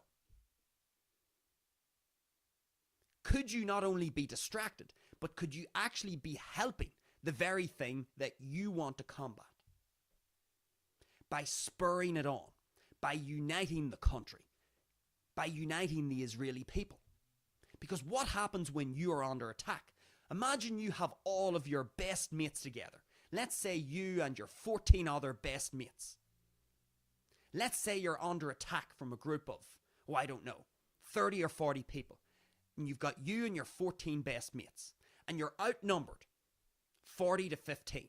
Could you not only be distracted, but could you actually be helping the very thing that you want to combat? By spurring it on, by uniting the country, by uniting the Israeli people. Because what happens when you are under attack? Imagine you have all of your best mates together. Let's say you and your 14 other best mates. Let's say you're under attack from a group of, 30 or 40 people. And you've got you and your 14 best mates. And you're outnumbered 40 to 15.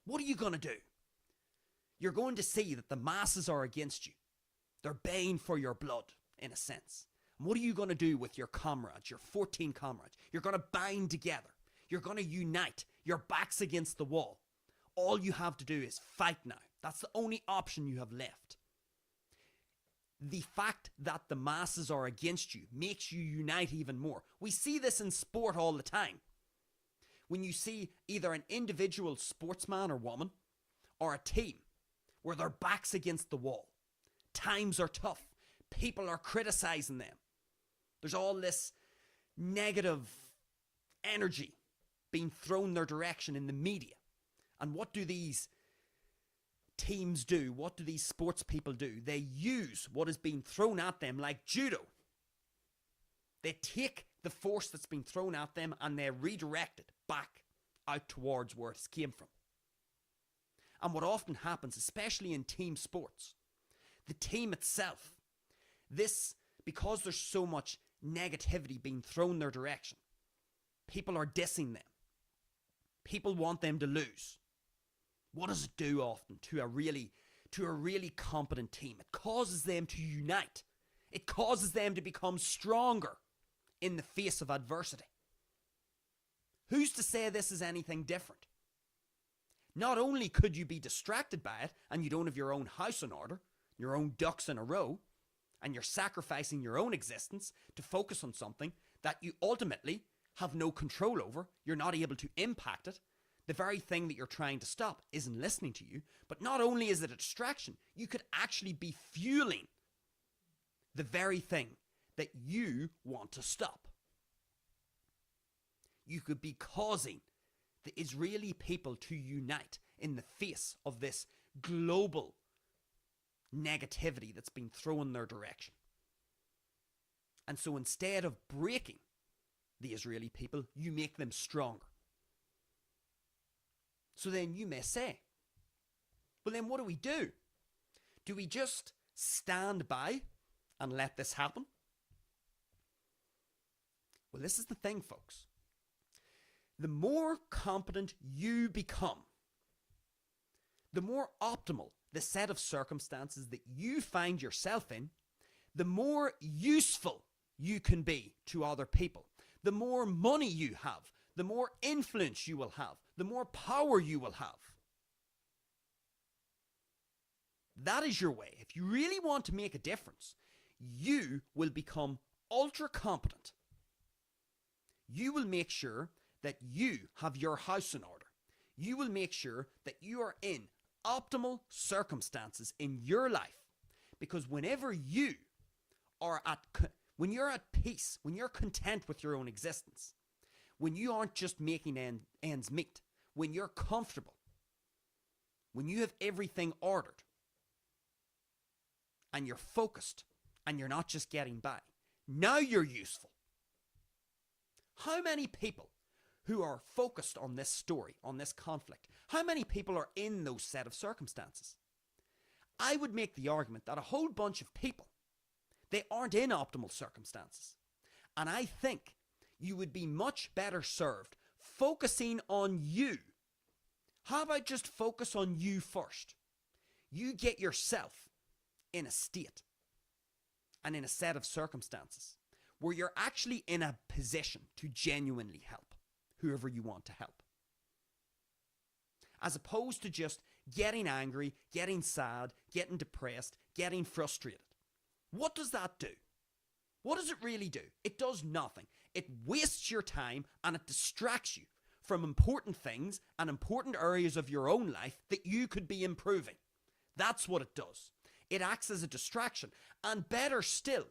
What are you going to do? You're going to see that the masses are against you. They're baying for your blood, in a sense. And what are you going to do with your comrades, your 14 comrades? You're going to bind together. You're going to unite. Your back's against the wall. All you have to do is fight now. That's the only option you have left. The fact that the masses are against you makes you unite even more. We see this in sport all the time. When you see either an individual sportsman or woman or a team where their back's against the wall. Times are tough. People are criticizing them. There's all this negative energy being thrown their direction in the media. And what do these teams do? What do these sports people do? They use what is being thrown at them like judo. They take the force that's been thrown at them and they redirect it back out towards where it came from. And what often happens, especially in team sports, the team itself, because there's so much negativity being thrown their direction, people are dissing them. People want them to lose. What does it do often to a really competent team? It causes them to unite. It causes them to become stronger in the face of adversity. Who's to say this is anything different? Not only could you be distracted by it and you don't have your own house in order, your own ducks in a row, and you're sacrificing your own existence to focus on something that you ultimately have no control over, you're not able to impact it, the very thing that you're trying to stop isn't listening to you, but not only is it a distraction, you could actually be fueling the very thing that you want to stop. You could be causing the Israeli people to unite in the face of this global negativity that's been thrown their direction. And so instead of breaking the Israeli people, you make them stronger. So then you may say, well then what do we do? Do we just stand by and let this happen? Well, this is the thing, folks. The more competent you become, the more optimal the set of circumstances that you find yourself in, the more useful you can be to other people. The more money you have, the more influence you will have, the more power you will have. That is your way. If you really want to make a difference, you will become ultra competent. You will make sure that you have your house in order. You will make sure that you are in optimal circumstances in your life. Because whenever you are when you're at peace, when you're content with your own existence, when you aren't just making ends meet, when you're comfortable, when you have everything ordered, and you're focused, and you're not just getting by, now you're useful. How many people who are focused on this story, on this conflict, how many people are in those set of circumstances? I would make the argument that a whole bunch of people, they aren't in optimal circumstances. And I think you would be much better served focusing on you. How about just focus on you first? You get yourself in a state and in a set of circumstances where you're actually in a position to genuinely help whoever you want to help. As opposed to just getting angry, getting sad, getting depressed, getting frustrated. What does that do? What does it really do? It does nothing. It wastes your time and it distracts you from important things and important areas of your own life that you could be improving. That's what it does. It acts as a distraction. And better still,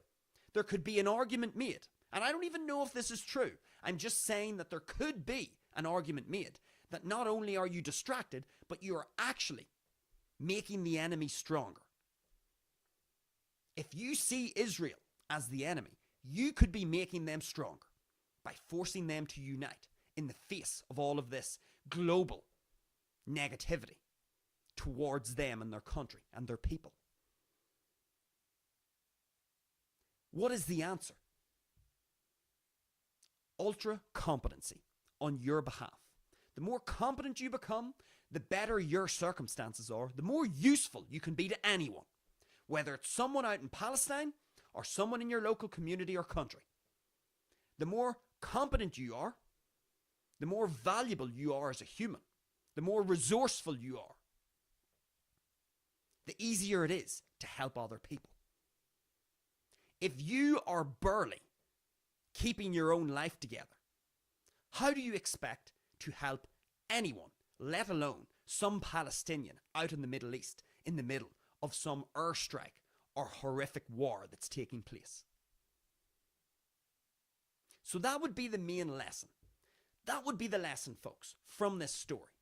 there could be an argument made. And I don't even know if this is true. I'm just saying that there could be an argument made that not only are you distracted, but you are actually making the enemy stronger. If you see Israel as the enemy, you could be making them stronger by forcing them to unite in the face of all of this global negativity towards them and their country and their people. What is the answer? Ultra competency on your behalf. The more competent you become, the better your circumstances are, the more useful you can be to anyone, whether it's someone out in Palestine or someone in your local community or country. The more competent you are, the more valuable you are as a human, the more resourceful you are, the easier it is to help other people. If you are barely keeping your own life together, how do you expect to help anyone, let alone some Palestinian out in the Middle East in the middle of some airstrike or horrific war that's taking place? So that would be the main lesson. That would be the lesson, folks, from this story.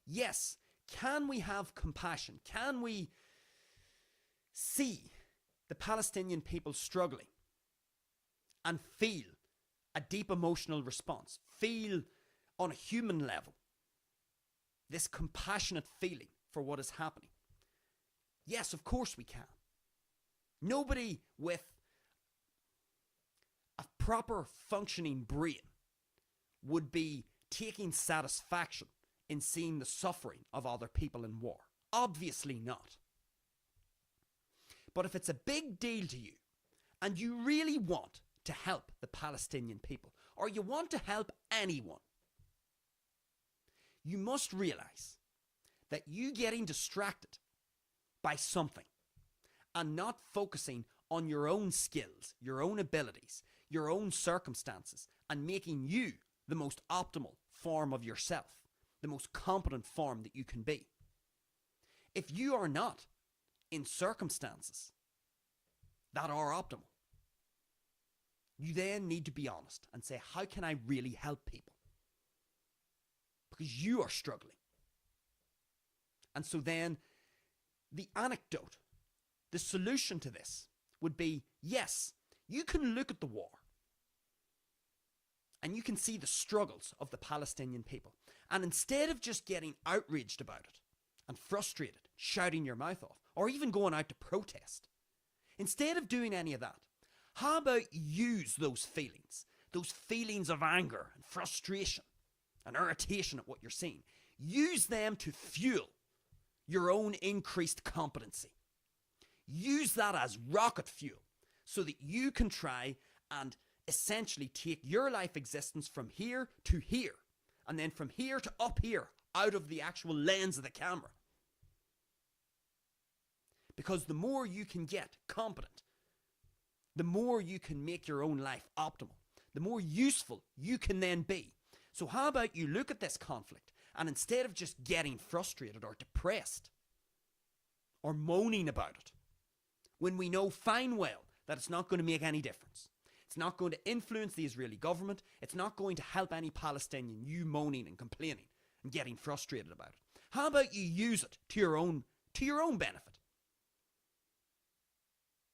Yes, can we have compassion? Can we see the Palestinian people struggling and feel a deep emotional response, feel on a human level this compassionate feeling for what is happening? Yes, of course we can. Nobody with a proper functioning brain would be taking satisfaction in seeing the suffering of other people in war. Obviously not. But if it's a big deal to you and you really want to help the Palestinian people, or you want to help anyone, you must realize that you getting distracted by something and not focusing on your own skills, your own abilities, your own circumstances, and making you the most optimal form of yourself, the most competent form that you can be. If you are not in circumstances that are optimal, you then need to be honest and say, how can I really help people? Because you are struggling. And so then the anecdote, the solution to this would be, yes, you can look at the war and you can see the struggles of the Palestinian people. And instead of just getting outraged about it and frustrated, shouting your mouth off, or even going out to protest, instead of doing any of that, how about use those feelings of anger and frustration and irritation at what you're seeing, use them to fuel your own increased competency. Use that as rocket fuel so that you can try and essentially take your life existence from here to here, and then from here to up here, out of the actual lens of the camera. Because the more you can get competent, the more you can make your own life optimal, the more useful you can then be. So how about you look at this conflict And instead of just getting frustrated or depressed or moaning about it, when we know fine well that it's not going to make any difference, it's not going to influence the Israeli government, it's not going to help any Palestinian, you moaning and complaining and getting frustrated about it. How about you use it to your own benefit?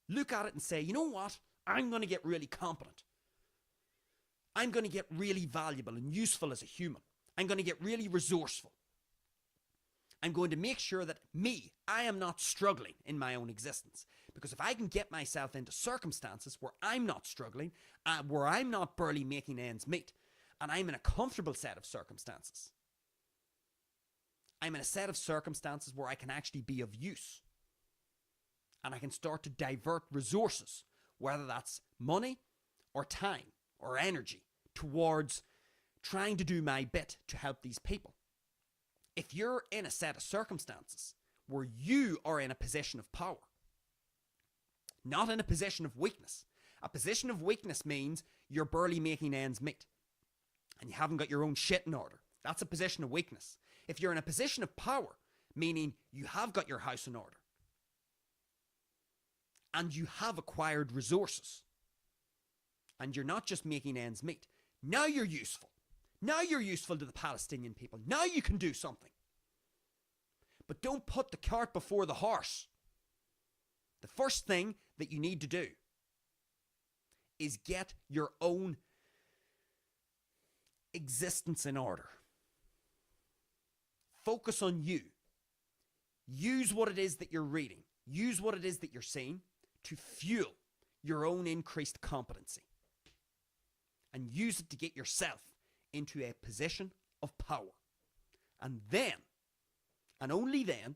Look at it and say, you know what? I'm going to get really competent. I'm going to get really valuable and useful as a human. I'm going to get really resourceful. I'm going to make sure that I am not struggling in my own existence. Because if I can get myself into circumstances where I'm not struggling, where I'm not barely making ends meet, and I'm in a comfortable set of circumstances, I'm in a set of circumstances where I can actually be of use. And I can start to divert resources, whether that's money or time or energy, towards trying to do my bit to help these people. If you're in a set of circumstances where you are in a position of power, not in a position of weakness. A position of weakness means you're barely making ends meet and you haven't got your own shit in order. That's a position of weakness. If you're in a position of power, meaning you have got your house in order and you have acquired resources and you're not just making ends meet, now you're useful. Now you're useful to the Palestinian people. Now you can do something. But don't put the cart before the horse. The first thing that you need to do is get your own existence in order. Focus on you. Use what it is that you're reading. Use what it is that you're seeing to fuel your own increased competency. And use it to get yourself into a position of power. And then, and only then,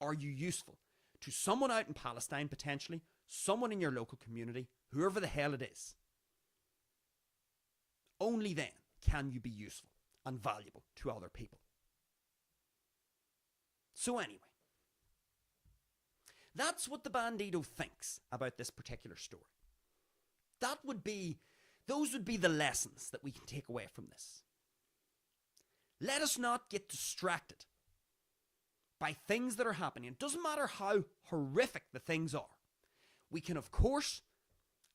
are you useful to someone out in Palestine, potentially, someone in your local community, whoever the hell it is. Only then can you be useful and valuable to other people. So anyway, that's what the Bandido thinks about this particular story. Those would be the lessons that we can take away from this. Let us not get distracted by things that are happening. It doesn't matter how horrific the things are. We can, of course,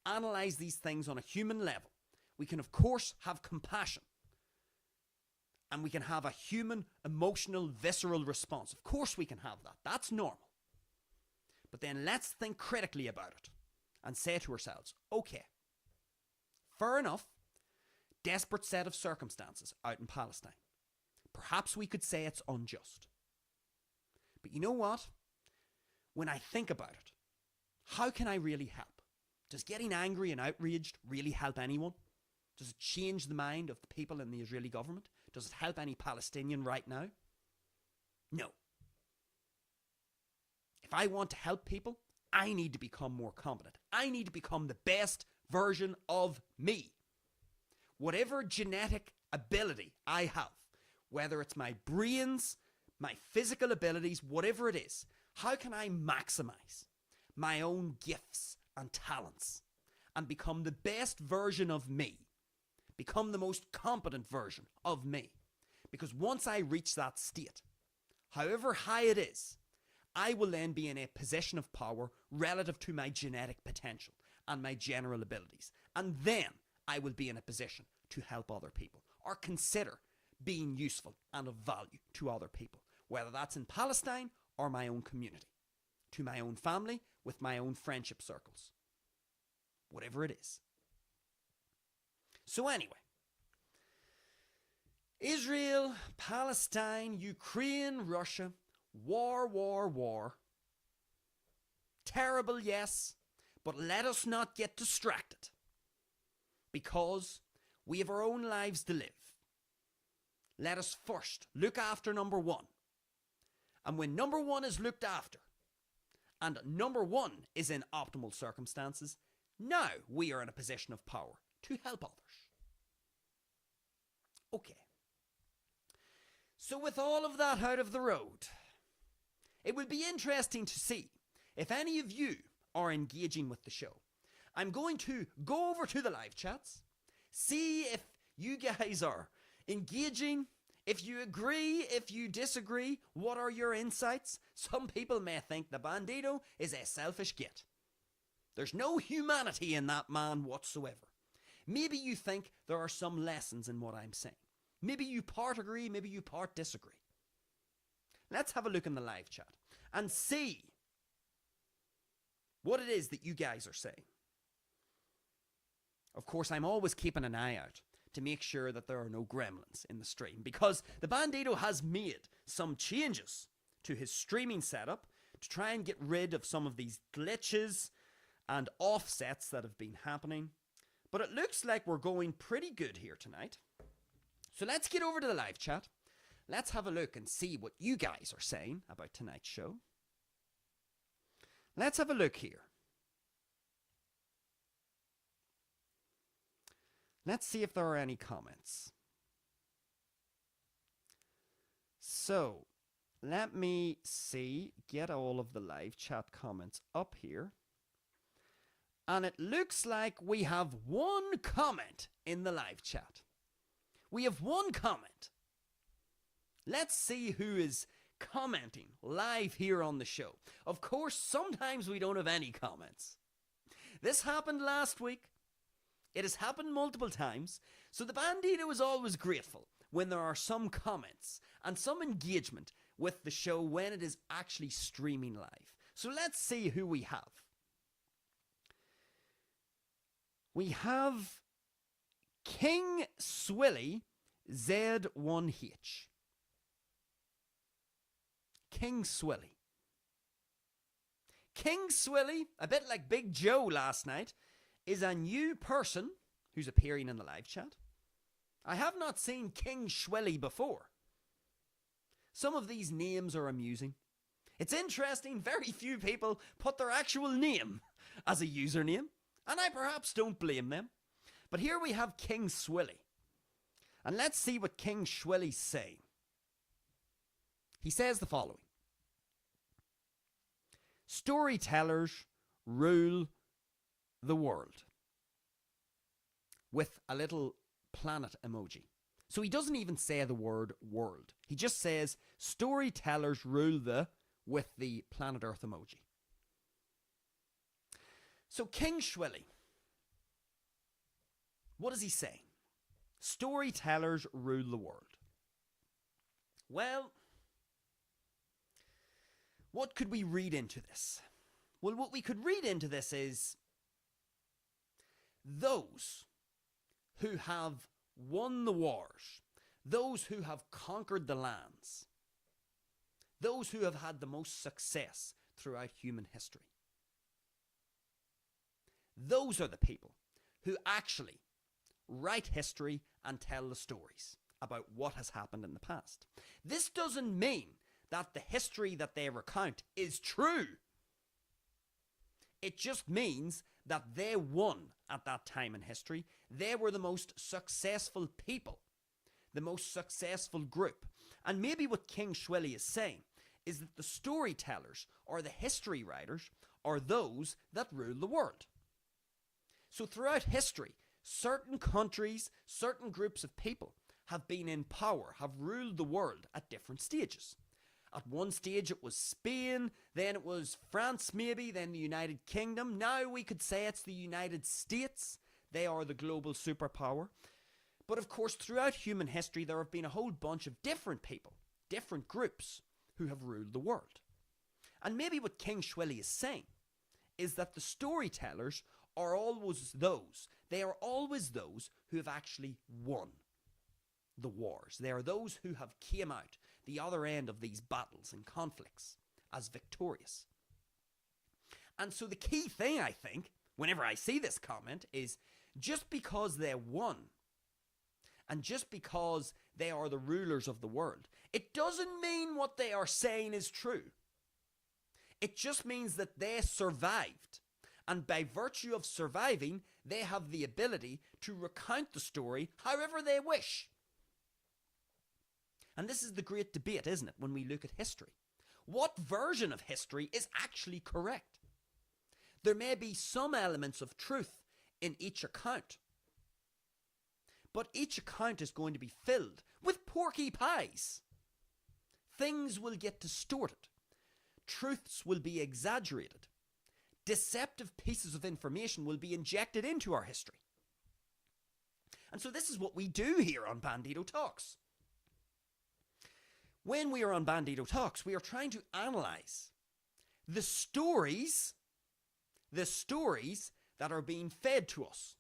analyze these things on a human level. We can, of course, have compassion. And we can have a human, emotional, visceral response. Of course we can have that. That's normal. But then let's think critically about it and say to ourselves, okay, fair enough, desperate set of circumstances out in Palestine. Perhaps we could say it's unjust. But you know what? When I think about it, how can I really help? Does getting angry and outraged really help anyone? Does it change the mind of the people in the Israeli government? Does it help any Palestinian right now? No. If I want to help people, I need to become more competent. I need to become the best version of me. Whatever genetic ability I have, whether it's my brains, my physical abilities, whatever it is, how can I maximize my own gifts and talents and become the best version of me? Become the most competent version of me. Because once I reach that state, however high it is, I will then be in a position of power relative to my genetic potential and my general abilities. And then I will be in a position to help other people or consider being useful and of value to other people, whether that's in Palestine or my own community, to my own family, with my own friendship circles, whatever it is. So anyway, Israel, Palestine, Ukraine, Russia, war. Terrible, yes, but let us not get distracted because we have our own lives to live. Let us first look after number one. And when number one is looked after, and number one is in optimal circumstances, now we are in a position of power to help others. Okay. So with all of that out of the road, it would be interesting to see if any of you are engaging with the show. I'm going to go over to the live chats, see if you guys are engaging If you agree, if you disagree, what are your insights? Some people may think the Bandido is a selfish git. There's no humanity in that man whatsoever. Maybe you think there are some lessons in what I'm saying. Maybe you part agree, maybe you part disagree. Let's have a look in the live chat and see what it is that you guys are saying. Of course, I'm always keeping an eye out to make sure that there are no gremlins in the stream, because the Bandido has made some changes to his streaming setup to try and get rid of some of these glitches and offsets that have been happening. But it looks like we're going pretty good here tonight. So let's get over to the live chat. Let's have a look and see what you guys are saying about tonight's show. Let's have a look here. Let's see if there are any comments. So, let me see, get all of the live chat comments up here. And it looks like we have one comment in the live chat. We have one comment. Let's see who is commenting live here on the show. Of course, sometimes we don't have any comments. This happened last week. It has happened multiple times. So the Bandido is always grateful when there are some comments and some engagement with the show when it is actually streaming live. So let's see who we have. We have King Swilly Z1H. King Swilly. King Swilly, a bit like Big Joe last night, is a new person who's appearing in the live chat. I have not seen King Swilly before. Some of these names are amusing. It's interesting, very few people put their actual name as a username, and I perhaps don't blame them. But here we have King Swilly. And let's see what King Swilly's saying. He says the following. Storytellers rule the world. With a little planet emoji. So he doesn't even say the word world. He just says storytellers rule the with the planet Earth emoji. So King Swilly, what is he saying? Storytellers rule the world. Well, what could we read into this? Well, what we could read into this is those who have won the wars, those who have conquered the lands, those who have had the most success throughout human history. Those are the people who actually write history and tell the stories about what has happened in the past. This doesn't mean that the history that they recount is true. It just means that they won at that time in history. They were the most successful people, the most successful group. And maybe what King Swilly is saying is that the storytellers or the history writers are those that rule the world. So throughout history, certain countries, certain groups of people have been in power, have ruled the world at different stages. At one stage it was Spain, then it was France maybe, then the United Kingdom. Now we could say it's the United States. They are the global superpower. But of course, throughout human history, there have been a whole bunch of different people, different groups who have ruled the world. And maybe what King Swilly is saying is that the storytellers are always those. They are always those who have actually won the wars. They are those who have came out the other end of these battles and conflicts as victorious. And so the key thing, I think, whenever I see this comment is just because they won and just because they are the rulers of the world, it doesn't mean what they are saying is true. It just means that they survived. And by virtue of surviving, they have the ability to recount the story however they wish. And this is the great debate, isn't it, when we look at history? What version of history is actually correct? There may be some elements of truth in each account, but each account is going to be filled with porky pies. Things will get distorted. Truths will be exaggerated. Deceptive pieces of information will be injected into our history. And so this is what we do here on Bandido Talks. When we are on Bandido Talks, we are trying to analyze the stories that are being fed to us.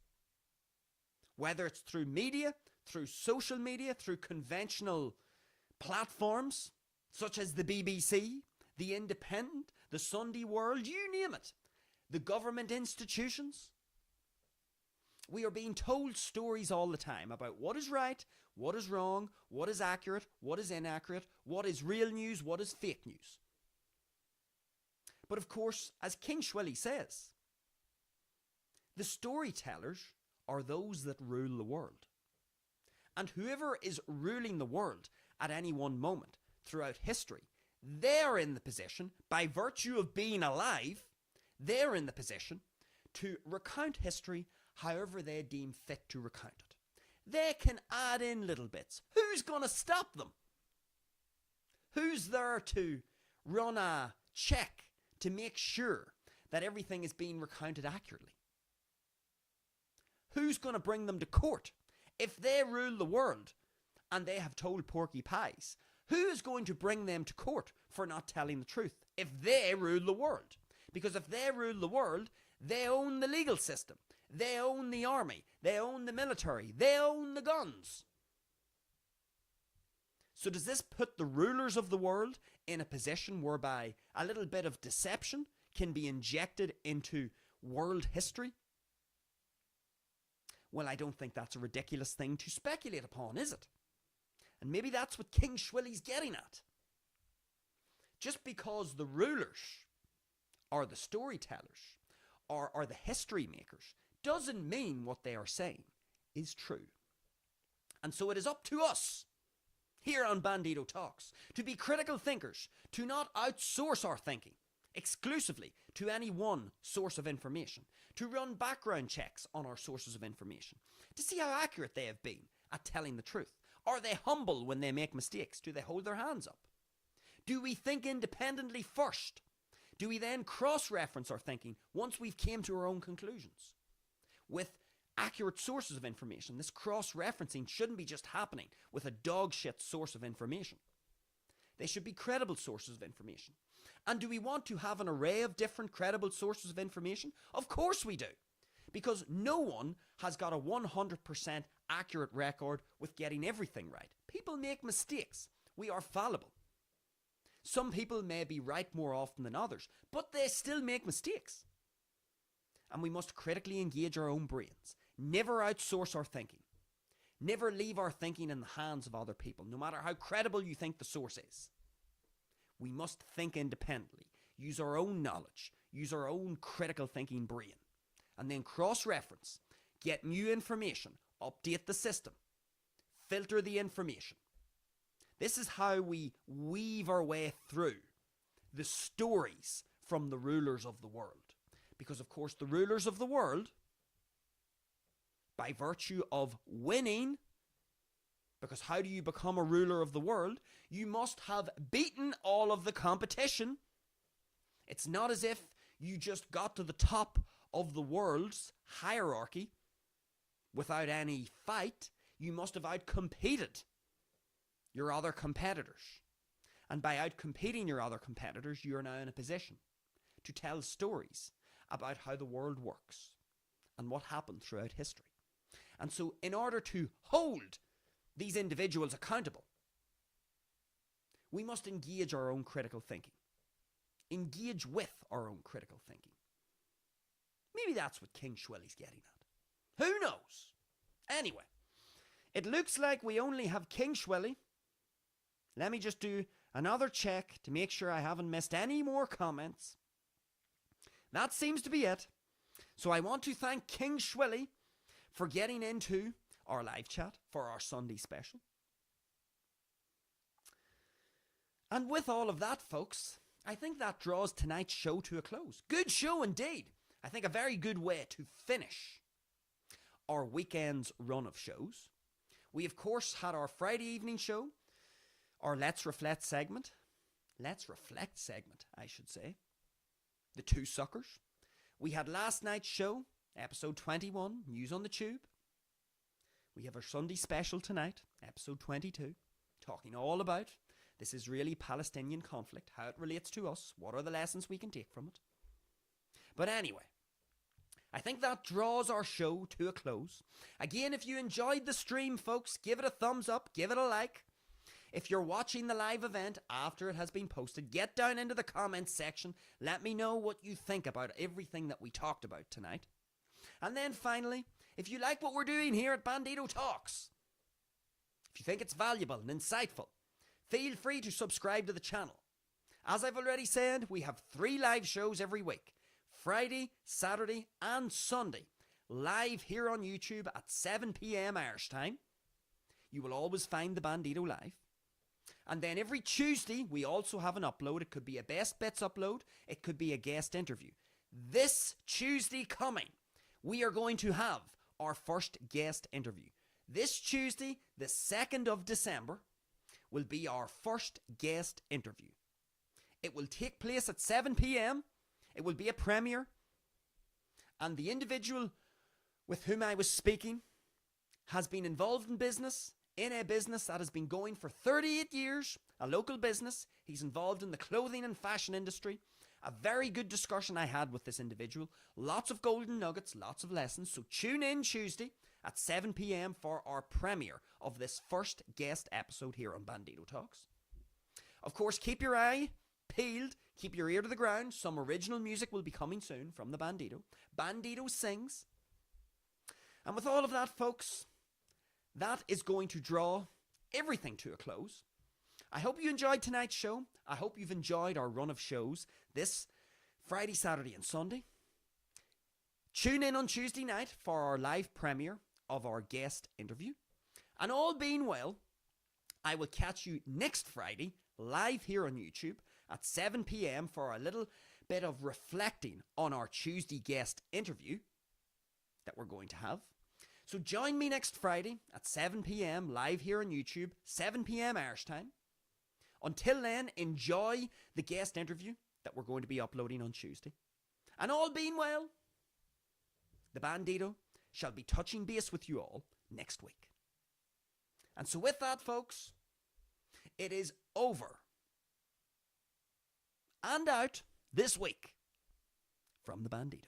Whether it's through media, through social media, through conventional platforms, such as the BBC, the Independent, the Sunday World, you name it. The government institutions. We are being told stories all the time about what is right, what is wrong, what is accurate, what is inaccurate, what is real news, what is fake news. But of course, as King Shweli says, the storytellers are those that rule the world. And whoever is ruling the world at any one moment throughout history, they're in the position, by virtue of being alive, they're in the position to recount history however they deem fit to recount it. They can add in little bits. Who's going to stop them? Who's there to run a check to make sure that everything is being recounted accurately? Who's going to bring them to court? If they rule the world and they have told porky pies, who is going to bring them to court for not telling the truth if they rule the world? Because if they rule the world, they own the legal system. They own the army. They own the military. They own the guns. So does this put the rulers of the world in a position whereby a little bit of deception can be injected into world history? Well, I don't think that's a ridiculous thing to speculate upon, is it? And maybe that's what King Shweli's getting at. Just because the rulers or the storytellers or the history makers doesn't mean what they are saying is true. And so it is up to us here on Bandido Talks to be critical thinkers, to not outsource our thinking exclusively to any one source of information, to run background checks on our sources of information, to see how accurate they have been at telling the truth. Are they humble when they make mistakes? Do they hold their hands up? Do we think independently first? Do we then cross-reference our thinking once we've came to our own conclusions? With accurate sources of information, this cross-referencing shouldn't be just happening with a dog shit source of information. They should be credible sources of information. And do we want to have an array of different credible sources of information? Of course we do. Because no one has got a 100% accurate record with getting everything right. People make mistakes. We are fallible. Some people may be right more often than others, but they still make mistakes. And we must critically engage our own brains. Never outsource our thinking. Never leave our thinking in the hands of other people, no matter how credible you think the source is. We must think independently, use our own knowledge, use our own critical thinking brain, and then cross-reference, get new information, update the system, filter the information. This is how we weave our way through the stories from the rulers of the world. Because, of course, the rulers of the world, by virtue of winning, because how do you become a ruler of the world? You must have beaten all of the competition. It's not as if you just got to the top of the world's hierarchy without any fight. You must have outcompeted your other competitors. And by outcompeting your other competitors, you are now in a position to tell stories about how the world works and what happened throughout history. And so in order to hold these individuals accountable, we must engage our own critical thinking. Engage with our own critical thinking. Maybe that's what King Shweli's getting at. Who knows? Anyway, it looks like we only have King Shweli. Let me just do another check to make sure I haven't missed any more comments. That seems to be it. So I want to thank King Shweli for getting into our live chat for our Sunday special. And with all of that, folks, I think that draws tonight's show to a close. Good show indeed. I think a very good way to finish our weekend's run of shows. We, of course, had our Friday evening show, our Let's Reflect segment. Let's Reflect segment, I should say. The Two Suckers. We had last night's show, episode 21, News on the Tube. We have our Sunday special tonight, episode 22, talking all about this Israeli-Palestinian conflict, how it relates to us, what are the lessons we can take from it. But anyway, I think that draws our show to a close. Again, if you enjoyed the stream, folks, give it a thumbs up, give it a like. If you're watching the live event after it has been posted, get down into the comments section. Let me know what you think about everything that we talked about tonight. And then finally, if you like what we're doing here at Bandido Talks, if you think it's valuable and insightful, feel free to subscribe to the channel. As I've already said, we have 3 live shows every week. Friday, Saturday and Sunday. Live here on YouTube at 7 p.m. Irish time. You will always find the Bandido live. And then every Tuesday, we also have an upload. It could be a Best Bits upload. It could be a guest interview. This Tuesday coming, we are going to have our first guest interview. This Tuesday, the 2nd of December, will be our first guest interview. It will take place at 7 p.m. It will be a premiere. And the individual with whom I was speaking has been involved in business, in a business that has been going for 38 years, a local business. He's involved in the clothing and fashion industry. A very good discussion I had with this individual. Lots of golden nuggets, lots of lessons. So tune in Tuesday at 7 p.m. for our premiere of this first guest episode here on Bandido Talks. Of course, keep your eye peeled, keep your ear to the ground. Some original music will be coming soon from the Bandido. Bandido sings. And with all of that, folks, that is going to draw everything to a close. I hope you enjoyed tonight's show. I hope you've enjoyed our run of shows this Friday, Saturday and Sunday. Tune in on Tuesday night for our live premiere of our guest interview. And all being well, I will catch you next Friday live here on YouTube at 7 p.m. for a little bit of reflecting on our Tuesday guest interview that we're going to have. So join me next Friday at 7 p.m. live here on YouTube, 7 p.m. Irish time. Until then, enjoy the guest interview that we're going to be uploading on Tuesday. And all being well, the Bandido shall be touching base with you all next week. And so with that, folks, it is over and out this week from the Bandido.